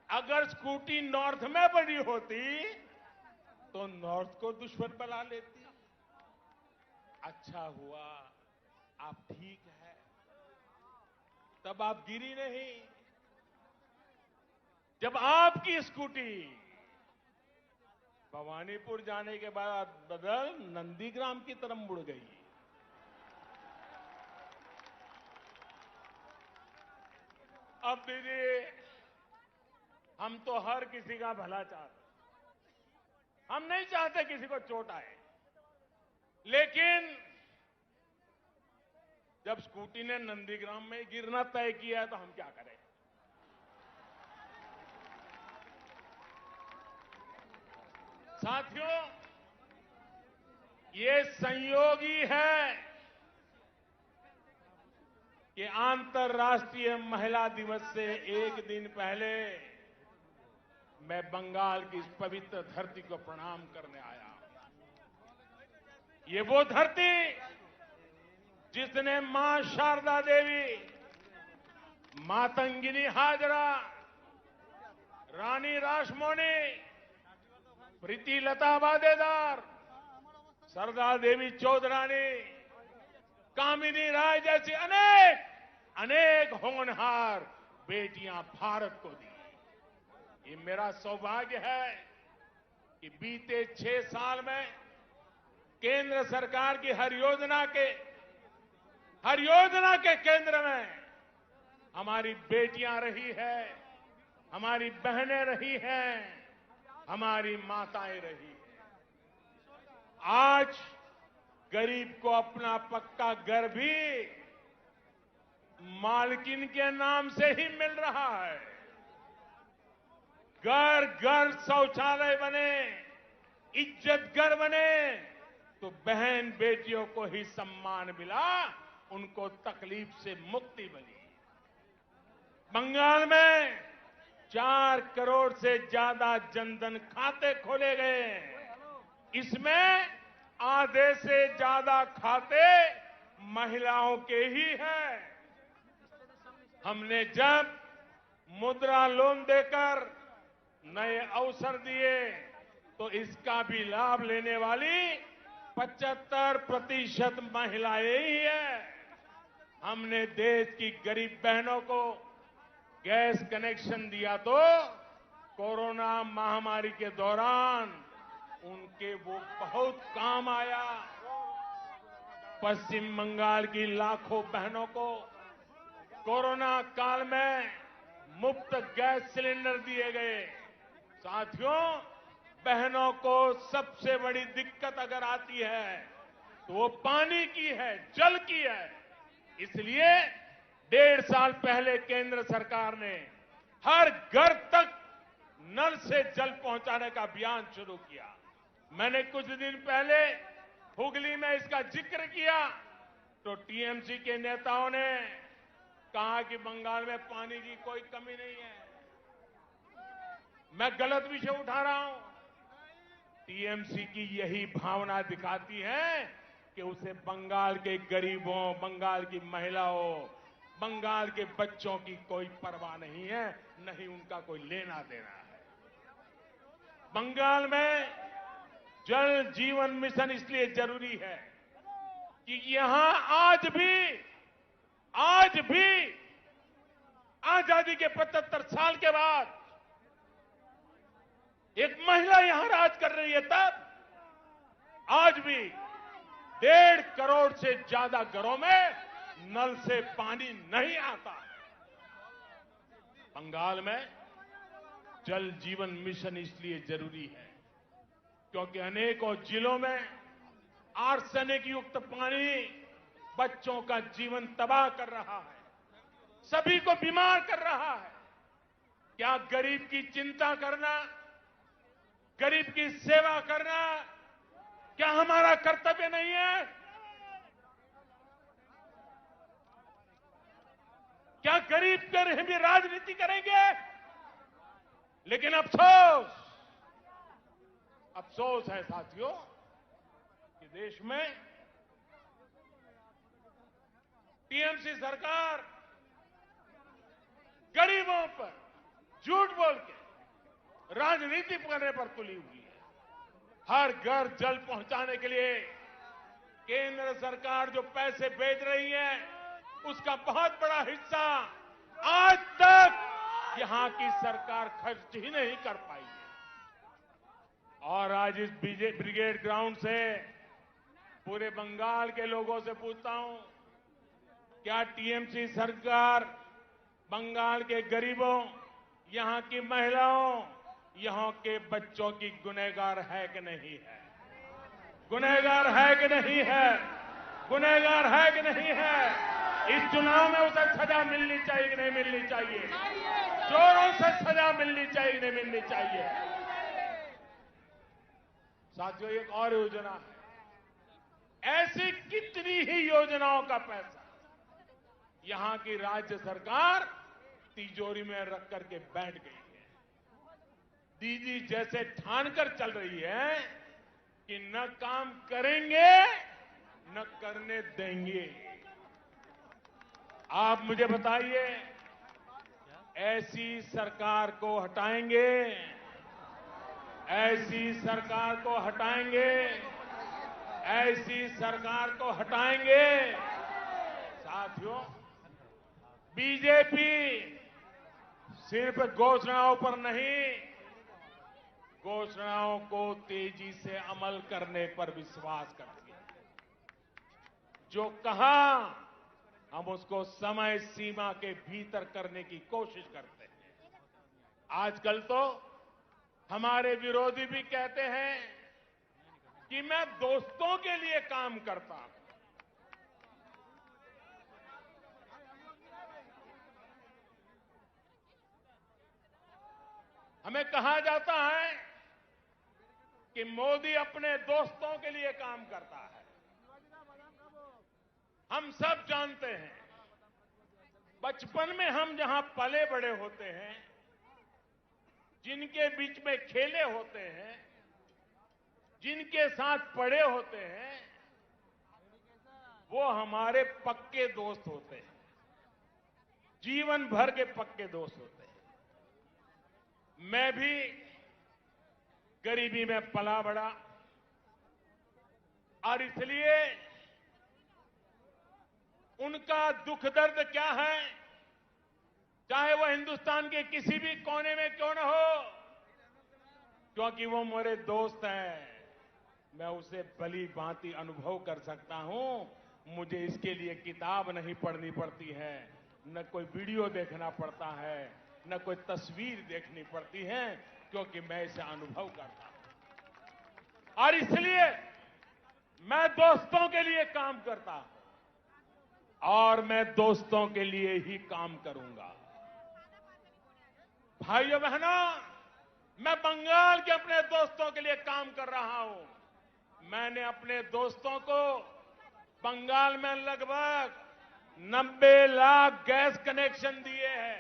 अगर स्कूटी नॉर्थ में बनी होती तो नॉर्थ को दुश्मन बना लेती। अच्छा हुआ आप ठीक है, तब आप गिरी नहीं। जब आपकी स्कूटी भवानीपुर जाने के बाद बदल नंदीग्राम की तरफ मुड़ गई। अब दीदी, हम तो हर किसी का भला चाहते, हम नहीं चाहते किसी को चोट आए, लेकिन जब स्कूटी ने नंदीग्राम में गिरना तय किया है तो हम क्या करें। साथियों, ये संयोग ही है कि अंतर्राष्ट्रीय महिला दिवस से एक दिन पहले मैं बंगाल की इस पवित्र धरती को प्रणाम करने आया। ये वो धरती जिसने मां शारदा देवी, मातंगिनी हाजरा, रानी रासमोनी, प्रीति लता वादेदार, सरदार देवी चौधरानी, कामिनी राय जैसी अनेक होनहार बेटियां भारत को दी। ये मेरा सौभाग्य है कि बीते 6 साल में केंद्र सरकार की हर योजना के केंद्र में हमारी बेटियां रही है, हमारी बहनें रही हैं, हमारी माताएं रही हैं। आज गरीब को अपना पक्का घर भी मालकिन के नाम से ही मिल रहा है। घर घर शौचालय बने, इज्जत घर बने, तो बहन बेटियों को ही सम्मान मिला, उनको तकलीफ से मुक्ति मिली। बंगाल में 4 करोड़ से ज्यादा जनधन खाते खोले गए। इसमें आधे से ज्यादा खाते महिलाओं के ही हैं। हमने जब मुद्रा लोन देकर नए अवसर दिए तो इसका भी लाभ लेने वाली 75% महिलाएं ही हैं। हमने देश की गरीब बहनों को गैस कनेक्शन दिया तो कोरोना महामारी के दौरान उनके वो बहुत काम आया। पश्चिम बंगाल की लाखों बहनों को कोरोना काल में मुफ्त गैस सिलेंडर दिए गए। साथियों, बहनों को सबसे बड़ी दिक्कत अगर आती है तो वो पानी की है, जल की है। इसलिए 1.5 साल पहले केंद्र सरकार ने हर घर तक नल से जल पहुंचाने का अभियान शुरू किया। मैंने कुछ दिन पहले हुगली में इसका जिक्र किया तो टीएमसी के नेताओं ने कहा कि बंगाल में पानी की कोई कमी नहीं है। मैं गलत विषय उठा रहा हूं। टीएमसी की यही भावना दिखाती है कि उसे बंगाल के गरीबों, बंगाल की महिलाओं, बंगाल के बच्चों की कोई परवाह नहीं है, नहीं उनका कोई लेना देना है। बंगाल में जल जीवन मिशन इसलिए जरूरी है कि यहां आज भी आजादी के 75 साल के बाद एक महिला यहां राज कर रही है, तब आज भी 1.5 करोड़ से ज्यादा घरों में नल से पानी नहीं आता। बंगाल में जल जीवन मिशन इसलिए जरूरी है क्योंकि अनेकों जिलों में आर्सेनिक युक्त पानी बच्चों का जीवन तबाह कर रहा है, सभी को बीमार कर रहा है। क्या गरीब की चिंता करना, गरीब की सेवा करना क्या हमारा कर्तव्य नहीं है? क्या गरीब के लिए भी राजनीति करेंगे? लेकिन अफसोस है साथियों कि देश में टीएमसी सरकार गरीबों पर झूठ बोल के राजनीति करने पर तुली हुई है। हर घर जल पहुंचाने के लिए केंद्र सरकार जो पैसे भेज रही है, उसका बहुत बड़ा हिस्सा आज तक यहां की सरकार खर्च ही नहीं कर पाई है। और आज इस ब्रिगेड ग्राउंड से पूरे बंगाल के लोगों से पूछता हूं, क्या टीएमसी सरकार बंगाल के गरीबों, यहां की महिलाओं, यहां के बच्चों की गुनहगार है कि नहीं है? गुनहगार है कि नहीं है? गुनहगार है कि नहीं है? इस चुनाव में उसे सजा मिलनी चाहिए कि नहीं मिलनी चाहिए? चोरों से सजा मिलनी चाहिए कि नहीं मिलनी चाहिए? साथियों, एक और योजना है। ऐसी कितनी ही योजनाओं का पैसा यहां की राज्य सरकार तिजोरी में रख करके बैठ गई है। दीदी जैसे ठानकर चल रही है कि न काम करेंगे न करने देंगे। आप मुझे बताइए, ऐसी सरकार को हटाएंगे? ऐसी सरकार को हटाएंगे? ऐसी सरकार को हटाएंगे? साथियों, बीजेपी सिर्फ घोषणाओं पर नहीं, घोषणाओं को तेजी से अमल करने पर विश्वास करती है। जो कहा, हम उसको समय सीमा के भीतर करने की कोशिश करते हैं। आजकल तो हमारे विरोधी भी कहते हैं कि मैं दोस्तों के लिए काम करता हूं। हमें कहा जाता है कि मोदी अपने दोस्तों के लिए काम करता है। हम सब जानते हैं, बचपन में हम जहां पले बड़े होते हैं, जिनके बीच में खेले होते हैं, जिनके साथ पढ़े होते हैं, वो हमारे पक्के दोस्त होते हैं, जीवन भर के पक्के दोस्त होते हैं। मैं भी गरीबी में पला बड़ा और इसलिए उनका दुख दर्द क्या है, चाहे वो हिंदुस्तान के किसी भी कोने में क्यों न हो, क्योंकि वो मेरे दोस्त हैं, मैं उसे भली भांति अनुभव कर सकता हूं। मुझे इसके लिए किताब नहीं पढ़नी पड़ती है, न कोई वीडियो देखना पड़ता है, न कोई तस्वीर देखनी पड़ती है, क्योंकि मैं इसे अनुभव करता हूं। और इसलिए मैं दोस्तों के लिए काम करता हूं और मैं दोस्तों के लिए ही काम करूंगा। भाइयों बहनों, मैं बंगाल के अपने दोस्तों के लिए काम कर रहा हूं। मैंने अपने दोस्तों को बंगाल में लगभग 90 लाख गैस कनेक्शन दिए हैं।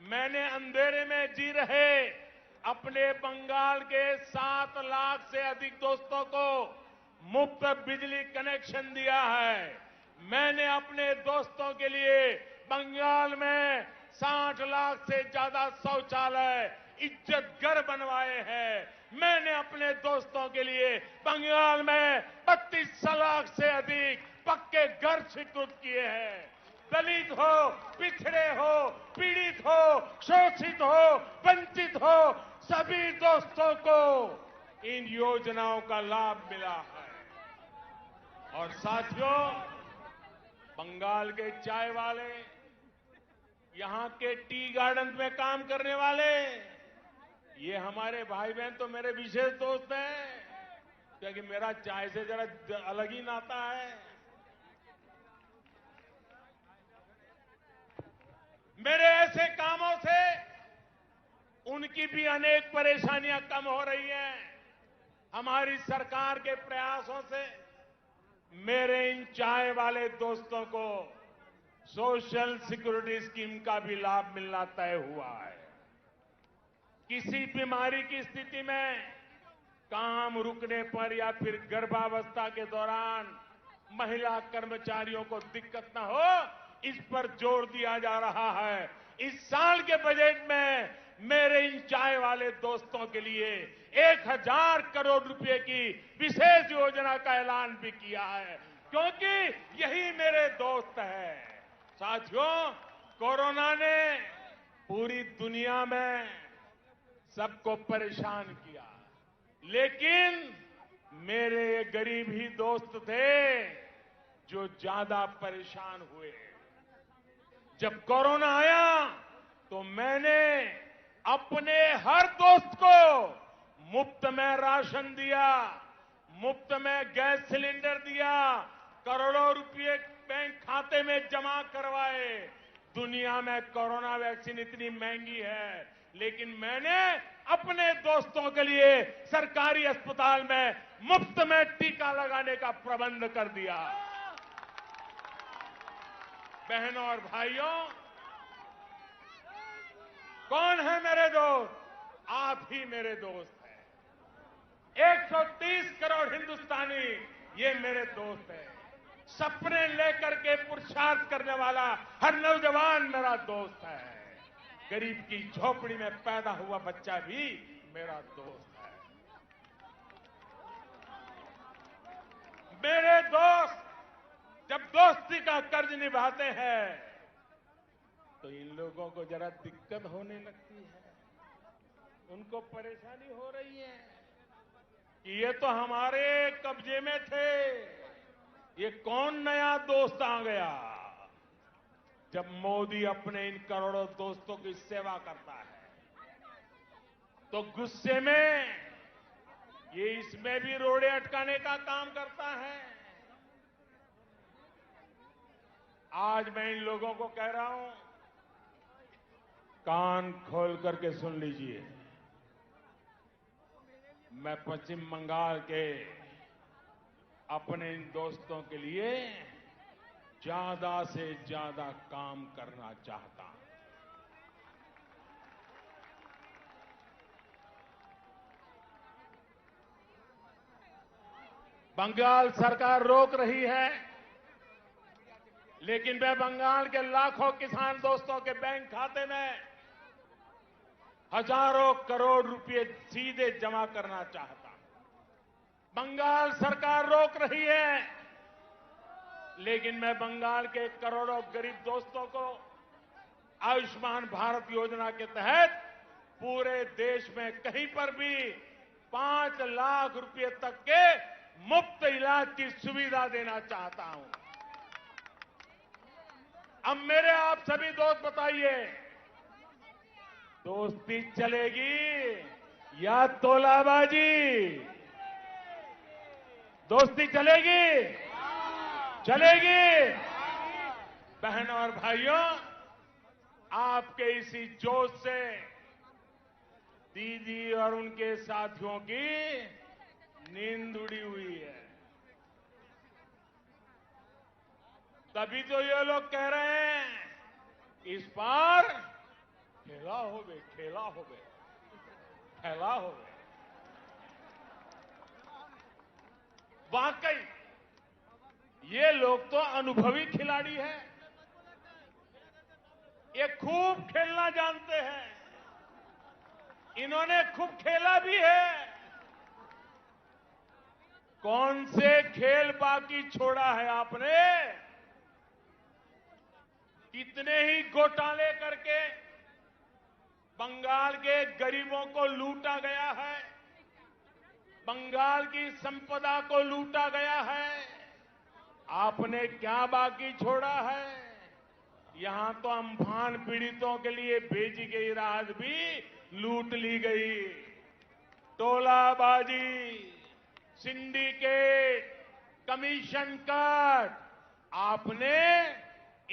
मैंने अंधेरे में जी रहे अपने बंगाल के 7 लाख से अधिक दोस्तों को मुफ्त बिजली कनेक्शन दिया है। मैंने अपने दोस्तों के लिए बंगाल में 60 लाख से ज्यादा शौचालय, इज्जत घर बनवाए हैं। मैंने अपने दोस्तों के लिए बंगाल में 32 लाख से अधिक पक्के घर स्वीकृत किए हैं। दलित हो, पिछड़े हो, पीड़ित हो, शोषित हो, वंचित हो, सभी दोस्तों को इन योजनाओं का लाभ मिला है। और साथियों, बंगाल के चाय वाले, यहां के टी गार्डन में काम करने वाले, ये हमारे भाई बहन तो मेरे विशेष दोस्त हैं, क्योंकि मेरा चाय से जरा अलग ही नाता है। मेरे ऐसे कामों से उनकी भी अनेक परेशानियां कम हो रही हैं। हमारी सरकार के प्रयासों से मेरे इन चाय वाले दोस्तों को सोशल सिक्योरिटी स्कीम का भी लाभ मिलना तय हुआ है। किसी बीमारी की स्थिति में काम रुकने पर या फिर गर्भावस्था के दौरान महिला कर्मचारियों को दिक्कत न हो, इस पर जोर दिया जा रहा है। इस साल के बजट में मेरे इन चाय वाले दोस्तों के लिए 1000 करोड़ रुपए की विशेष योजना का ऐलान भी किया है, क्योंकि यही मेरे दोस्त हैं। साथियों, कोरोना ने पूरी दुनिया में सबको परेशान किया, लेकिन मेरे ये गरीब ही दोस्त थे जो ज्यादा परेशान हुए। जब कोरोना आया तो मैंने अपने हर दोस्त को मुफ्त में राशन दिया, मुफ्त में गैस सिलेंडर दिया, करोड़ों रुपए बैंक खाते में जमा करवाए। दुनिया में कोरोना वैक्सीन इतनी महंगी है, लेकिन मैंने अपने दोस्तों के लिए सरकारी अस्पताल में मुफ्त में टीका लगाने का प्रबंध कर दिया। बहनों और भाइयों, कौन है मेरे दोस्त? आप ही मेरे दोस्त हैं। 130 करोड़ हिंदुस्तानी ये मेरे दोस्त हैं। सपने लेकर के पुरुषार्थ करने वाला हर नौजवान मेरा दोस्त है। गरीब की झोपड़ी में पैदा हुआ बच्चा भी मेरा दोस्त है। मेरे दोस्त जब दोस्ती का कर्ज निभाते हैं तो इन लोगों को जरा दिक्कत होने लगती है, उनको परेशानी हो रही है कि ये तो हमारे कब्जे में थे, ये कौन नया दोस्त आ गया। जब मोदी अपने इन करोड़ों दोस्तों की सेवा करता है तो गुस्से में ये इसमें भी रोड़े अटकाने का काम करता है। आज मैं इन लोगों को कह रहा हूं, कान खोल करके सुन लीजिए। मैं पश्चिम बंगाल के अपने इन दोस्तों के लिए ज्यादा से ज्यादा काम करना चाहता हूं। बंगाल सरकार रोक रही है, लेकिन मैं बंगाल के लाखों किसान दोस्तों के बैंक खाते में हजारों करोड़ रुपए सीधे जमा करना चाहता हूं। बंगाल सरकार रोक रही है, लेकिन मैं बंगाल के करोड़ों गरीब दोस्तों को आयुष्मान भारत योजना के तहत पूरे देश में कहीं पर भी 5 लाख रुपए तक के मुफ्त इलाज की सुविधा देना चाहता हूं। अब मेरे आप सभी दोस्त बताइए, दोस्ती चलेगी या तोलाबाजी? दोस्ती चलेगी? चलेगी? बहनों और भाइयों, आपके इसी जोश से दीदी और उनके साथियों की नींद उड़ी हुई है। तभी तो ये लोग कह रहे हैं इस बार खेला होवे, खेला होवे, खेला होवे। वाकई ये लोग तो अनुभवी खिलाड़ी हैं, ये खूब खेलना जानते हैं, इन्होंने खूब खेला भी है। कौन से खेल बाकी छोड़ा है आपने? कितने ही घोटाले करके बंगाल के गरीबों को लूटा गया है, बंगाल की संपदा को लूटा गया है। आपने क्या बाकी छोड़ा है? यहां तो अम्फान पीड़ितों के लिए भेजी गई राहत भी लूट ली गई। टोलाबाजी, सिंडिकेट, कमीशन कट, आपने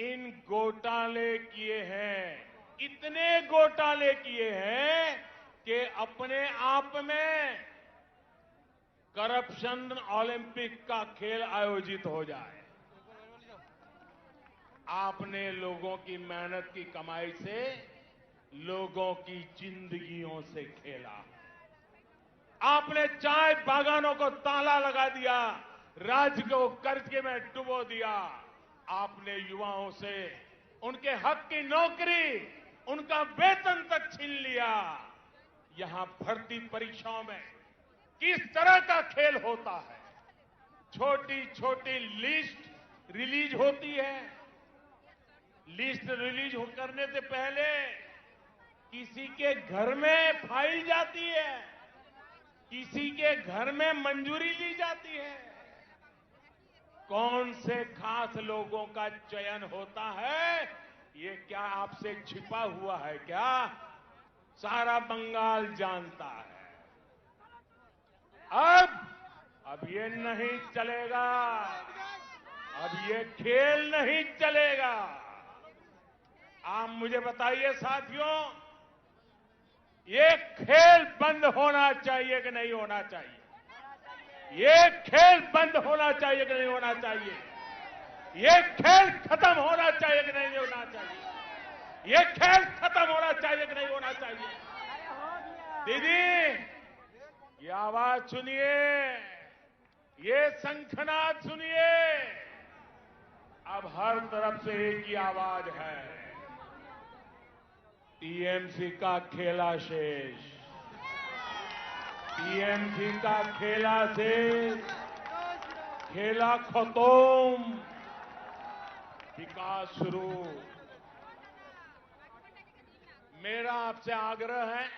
इन घोटाले किए हैं, इतने घोटाले किए हैं कि अपने आप में करप्शन ओलंपिक का खेल आयोजित हो जाए। आपने लोगों की मेहनत की कमाई से लोगों की जिंदगियों से खेला। आपने चाय बागानों को ताला लगा दिया, राज्य को कर्ज में डुबो दिया। आपने युवाओं से उनके हक की नौकरी, उनका वेतन तक छीन लिया। यहां भर्ती परीक्षाओं में किस तरह का खेल होता है। छोटी छोटी लिस्ट रिलीज होती है। लिस्ट रिलीज करने से पहले किसी के घर में फाइल जाती है, किसी के घर में मंजूरी ली जाती है। कौन से खास लोगों का चयन होता है, ये क्या आपसे छिपा हुआ है क्या? सारा बंगाल जानता है। अब ये नहीं चलेगा, अब ये खेल नहीं चलेगा। आप मुझे बताइए साथियों, ये खेल बंद होना चाहिए कि नहीं होना चाहिए? ये खेल बंद होना चाहिए कि नहीं होना चाहिए? ये खेल खत्म होना चाहिए कि नहीं होना चाहिए? ये खेल खत्म होना चाहिए कि नहीं होना चाहिए? दीदी, ये आवाज सुनिए, ये शंखनाद सुनिए। अब हर तरफ से एक ही आवाज है, टीएमसी का खेला शेष, टीएमसी का खेला शेष, खेला खत्म, विकास शुरू। मेरा आपसे आग्रह है,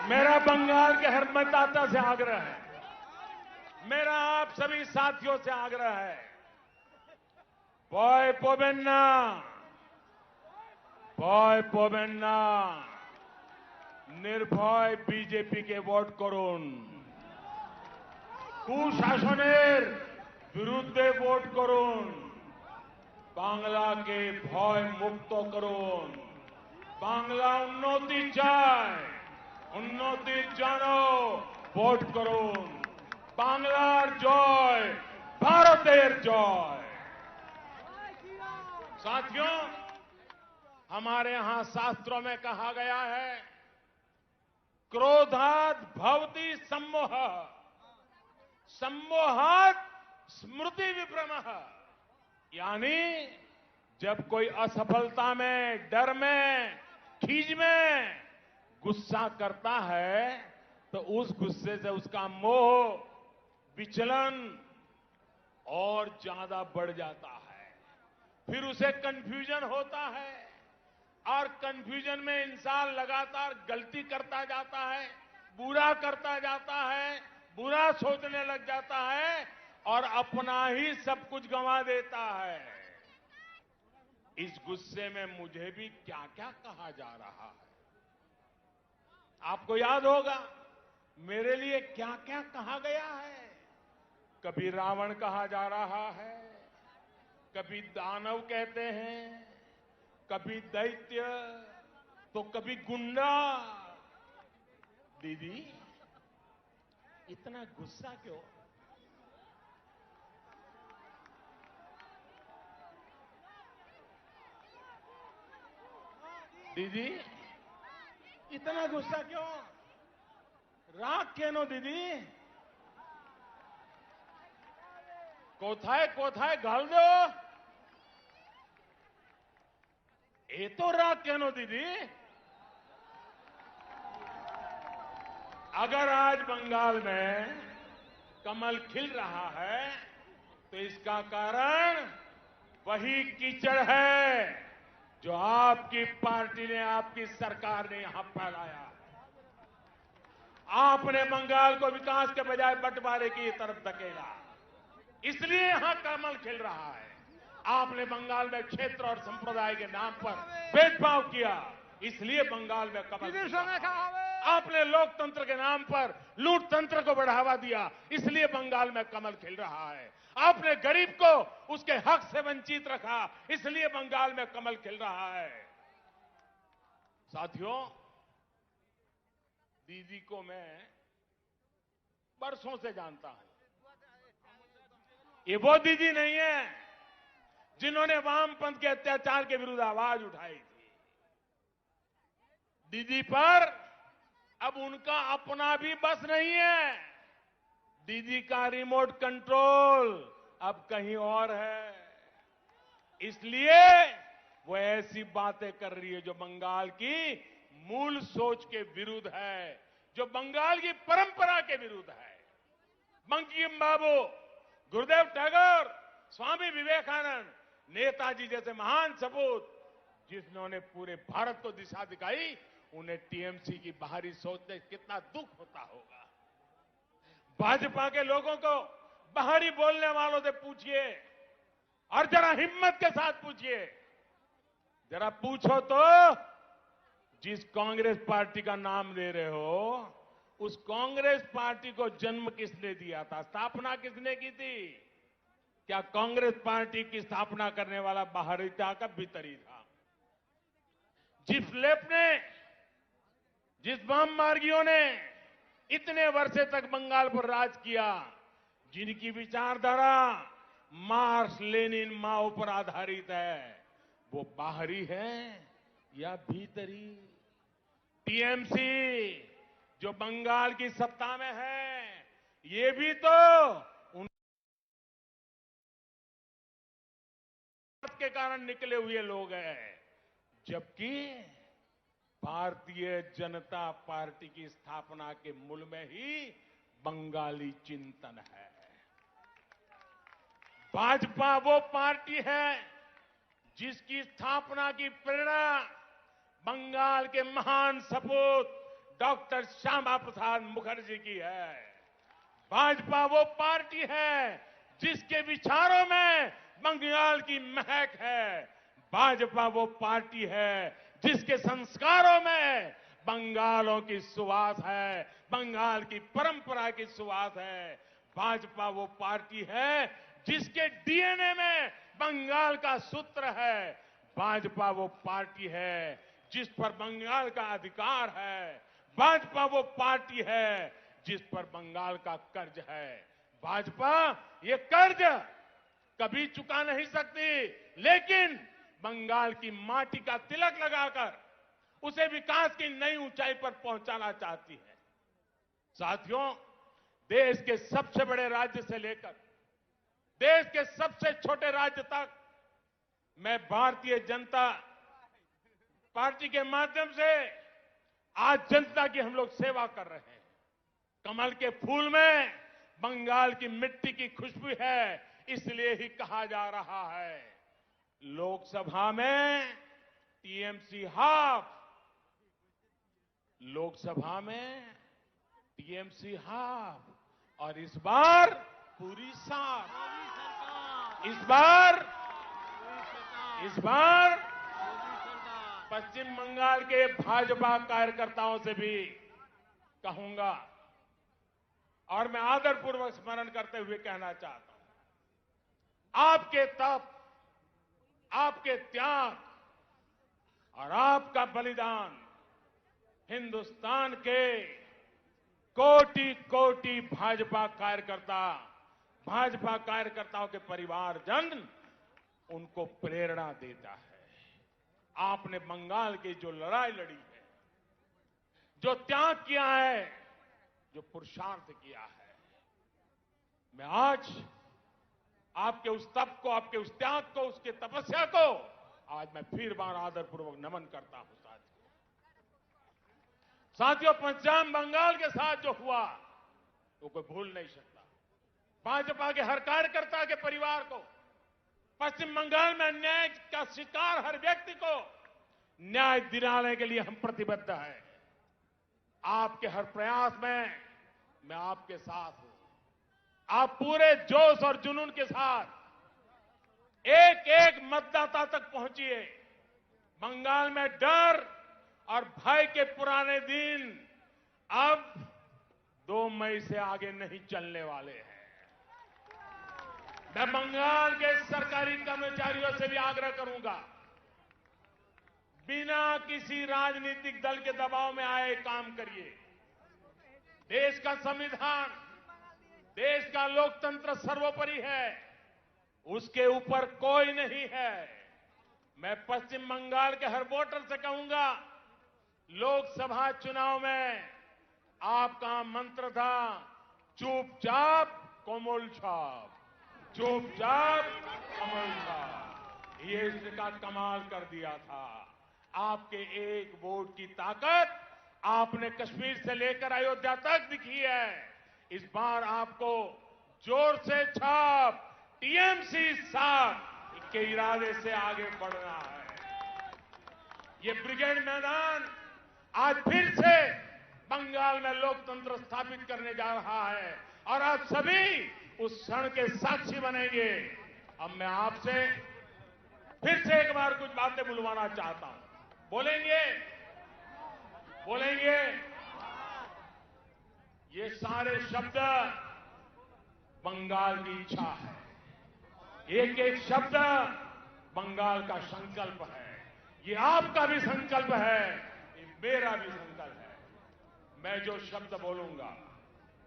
मेरा बंगाल के हर मतदाता से आग्रह है, मेरा आप सभी साथियों से आग्रह है, भय पोबेन्ना, भय पोबेन्ना, निर्भय बीजेपी के वोट করুন, কুশাসনের বিরুদ্ধে ভোট করুন, বাংলাকে ভয় মুক্ত করুন। বাংলা উন্নতি চায়, উন্নতির জন্য ভোট করুন। বাংলার জয়, ভারতের জয়। साथियों, हमारे यहां शास्त्रों में कहा गया है, क्रोधात् भवति सम्मोह, सम्मोहात् स्मृति विभ्रमः। यानी जब कोई असफलता में, डर में, खीज में गुस्सा करता है तो उस गुस्से से उसका मोह, विचलन और ज्यादा बढ़ जाता है। फिर उसे कंफ्यूजन होता है और कंफ्यूजन में इंसान लगातार गलती करता जाता है, बुरा करता जाता है, बुरा सोचने लग जाता है और अपना ही सब कुछ गंवा देता है। इस गुस्से में मुझे भी क्या क्या कहा जा रहा है, आपको याद होगा मेरे लिए क्या क्या कहा गया है। कभी रावण कहा जा रहा है, कभी दानव कहते हैं, कभी दैत्य, तो कभी गुंडा। दीदी, इतना गुस्सा क्यों? दीदी, इतना गुस्सा क्यों? राग केनो दीदी? कोथाए कोथाए गाल दो। ये तो राग केनो दीदी? अगर आज बंगाल में कमल खिल रहा है तो इसका कारण वही कीचड़ है जो आपकी पार्टी ने, आपकी सरकार ने यहां फैलाया। आपने बंगाल को विकास के बजाय बंटवारे की तरफ धकेला, इसलिए यहां कमल खिल रहा है। आपने बंगाल में क्षेत्र और संप्रदाय के नाम पर भेदभाव किया, इसलिए बंगाल में कमल खिल रहा है। आपने लोकतंत्र के नाम पर लूटतंत्र को बढ़ावा दिया, इसलिए बंगाल में कमल खिल रहा है। आपने गरीब को उसके हक से वंचित रखा, इसलिए बंगाल में कमल खिल रहा है। साथियों, दीदी को मैं बरसों से जानता हूं। ये वो दीदी नहीं है जिन्होंने वामपंथ के अत्याचार के विरुद्ध आवाज उठाई थी। दीदी पर अब उनका अपना भी बस नहीं है। दीदी का रिमोट कंट्रोल अब कहीं और है। इसलिए वो ऐसी बातें कर रही है जो बंगाल की मूल सोच के विरुद्ध है, जो बंगाल की परंपरा के विरुद्ध है। बंकिम बाबू, गुरुदेव टैगोर, स्वामी विवेकानंद, नेताजी जैसे महान सपूत जिन्होंने पूरे भारत को दिशा दिखाई, उन्हें टीएमसी की बाहरी सोच से कितना दुख होता होगा। भाजपा के लोगों को बाहरी बोलने वालों से पूछिए और जरा हिम्मत के साथ पूछिए, जरा पूछो तो जिस कांग्रेस पार्टी का नाम ले रहे हो, उस कांग्रेस पार्टी को जन्म किसने दिया था, स्थापना किसने की थी? क्या कांग्रेस पार्टी की स्थापना करने वाला बाहरी था का भीतर ही था? जिस लेफ्ट ने, जिस वाम मार्गियों ने इतने वर्षे तक बंगाल पर राज किया, जिनकी विचारधारा मार्क्स, लेनिन, माओ पर आधारित है, वो बाहरी है या भीतरी? टीएमसी जो बंगाल की सत्ता में है, ये भी तो उन के कारण निकले हुए लोग हैं, जबकि भारतीय जनता पार्टी की स्थापना के मूल में ही बंगाली चिंतन है। भाजपा वो पार्टी है जिसकी स्थापना की प्रेरणा बंगाल के महान सपूत डॉक्टर श्यामा प्रसाद मुखर्जी की है। भाजपा वो पार्टी है जिसके विचारों में बंगाल की महक है। भाजपा वो पार्टी है जिसके संस्कारों में बंगालों की सुवास है, बंगाल की परंपरा की सुवास है। भाजपा वो पार्टी है जिसके डीएनए में बंगाल का सूत्र है। भाजपा वो पार्टी है जिस पर बंगाल का अधिकार है। भाजपा वो पार्टी है जिस पर बंगाल का कर्ज है। भाजपा ये कर्ज कभी चुका नहीं सकती, लेकिन बंगाल की माटी का तिलक लगाकर उसे विकास की नई ऊंचाई पर पहुंचाना चाहती है। साथियों, देश के सबसे बड़े राज्य से लेकर देश के सबसे छोटे राज्य तक मैं भारतीय जनता पार्टी के माध्यम से आज जनता की हम लोग सेवा कर रहे हैं। कमल के फूल में बंगाल की मिट्टी की खुशबू है, इसलिए ही कहा जा रहा है लोकसभा में टीएमसी हाफ, लोकसभा में टीएमसी हाफ, और इस बार पूरी साफ। इस बार पश्चिम बंगाल के भाजपा कार्यकर्ताओं से भी कहूंगा और मैं आदरपूर्वक स्मरण करते हुए कहना चाहता हूं, आपके तप, आपके त्याग और आपका बलिदान हिंदुस्तान के कोटि कोटि भाजपा कार्यकर्ताओं के परिवारजन उनको प्रेरणा देता है। आपने बंगाल की जो लड़ाई लड़ी है, जो त्याग किया है, जो पुरुषार्थ किया है, मैं आज आपके उस तप को, आपके उस त्याग को, उसके तपस्या को आज मैं फिर बार आदरपूर्वक नमन करता हूं। साथियों, पश्चिम बंगाल के साथ जो हुआ वो कोई भूल नहीं सकता। भाजपा के हर कार्यकर्ता के परिवार को, पश्चिम बंगाल में अन्याय का शिकार हर व्यक्ति को न्याय दिलाने के लिए हम प्रतिबद्ध हैं। आपके हर प्रयास में मैं आपके साथ हूं। आप पूरे जोश और जुनून के साथ एक एक मतदाता तक पहुंचिए। बंगाल में डर और भय के पुराने दिन अब 2 मई से आगे नहीं चलने वाले हैं। मैं बंगाल के सरकारी कर्मचारियों से भी आग्रह करूंगा, बिना किसी राजनीतिक दल के दबाव में आए काम करिए। देश का संविधान, देश का लोकतंत्र सर्वोपरि है, उसके ऊपर कोई नहीं है। मैं पश्चिम बंगाल के हर वोटर से कहूंगा, लोकसभा चुनाव में आपका मंत्र था चुपचाप कोमल छाप, चुपचाप कोमल छाप। ये इसका कमाल कर दिया था। आपके एक वोट की ताकत आपने कश्मीर से लेकर अयोध्या तक दिखी है। इस बार आपको जोर से छाप, टीएमसी साफ के इरादे से आगे बढ़ना है। ये ब्रिगेड मैदान आज फिर से बंगाल में लोकतंत्र स्थापित करने जा रहा है और आप सभी उस क्षण के साक्षी बनेंगे। अब मैं आपसे फिर से एक बार कुछ बातें बुलवाना चाहता हूं। बोलेंगे? बोलेंगे? ये सारे शब्द बंगाल की इच्छा है। एक एक शब्द बंगाल का संकल्प है। ये आपका भी संकल्प है, ये मेरा भी संकल्प है। मैं जो शब्द बोलूंगा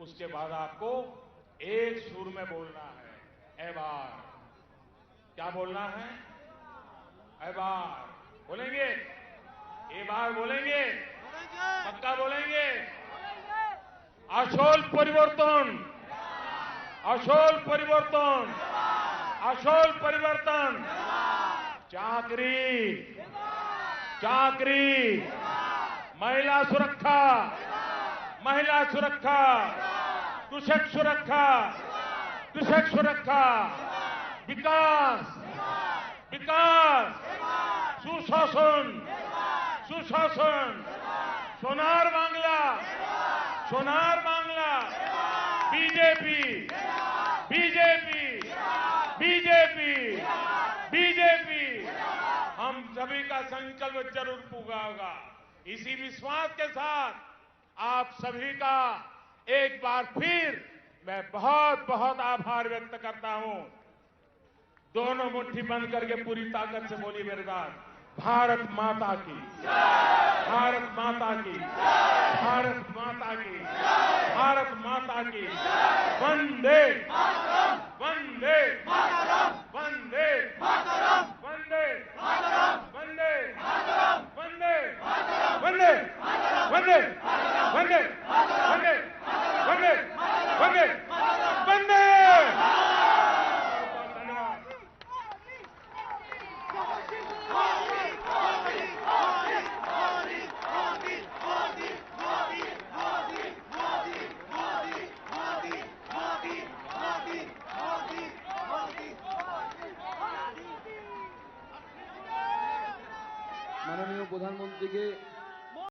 उसके बाद आपको एक सुर में बोलना है। ए बार, क्या बोलना है? ए बार बोलेंगे? ए बार बोलेंगे? पक्का बोलेंगे? আসল পরিবর্তন, আসল পরিবর্তন, আসল পরিবর্তন। চাকরি, চাকরি, महिला सुरक्षा, महिला सुरक्षा, कृषक सुरक्षा, कृषक सुरक्षा, विकास, विकास, सुशासन, सुशासन, Sonar Bangla, Sonar Bangla, BJP, BJP, BJP, BJP. हम सभी का संकल्प जरूर पूरा होगा। इसी विश्वास के साथ आप सभी का एक बार फिर मैं बहुत बहुत आभार व्यक्त करता हूं। दोनों मुट्ठी बंद करके पूरी ताकत से बोलिए मेरे साथ, भारत माता की, भारत माता की, भारत माता की, भारत माता की। वंदे वंदे वंदे वंदे वंदे वंदे वंदे वंदे वंदे वंदे वंदे वंदे वंदे। মাননীয় প্রধানমন্ত্রীকে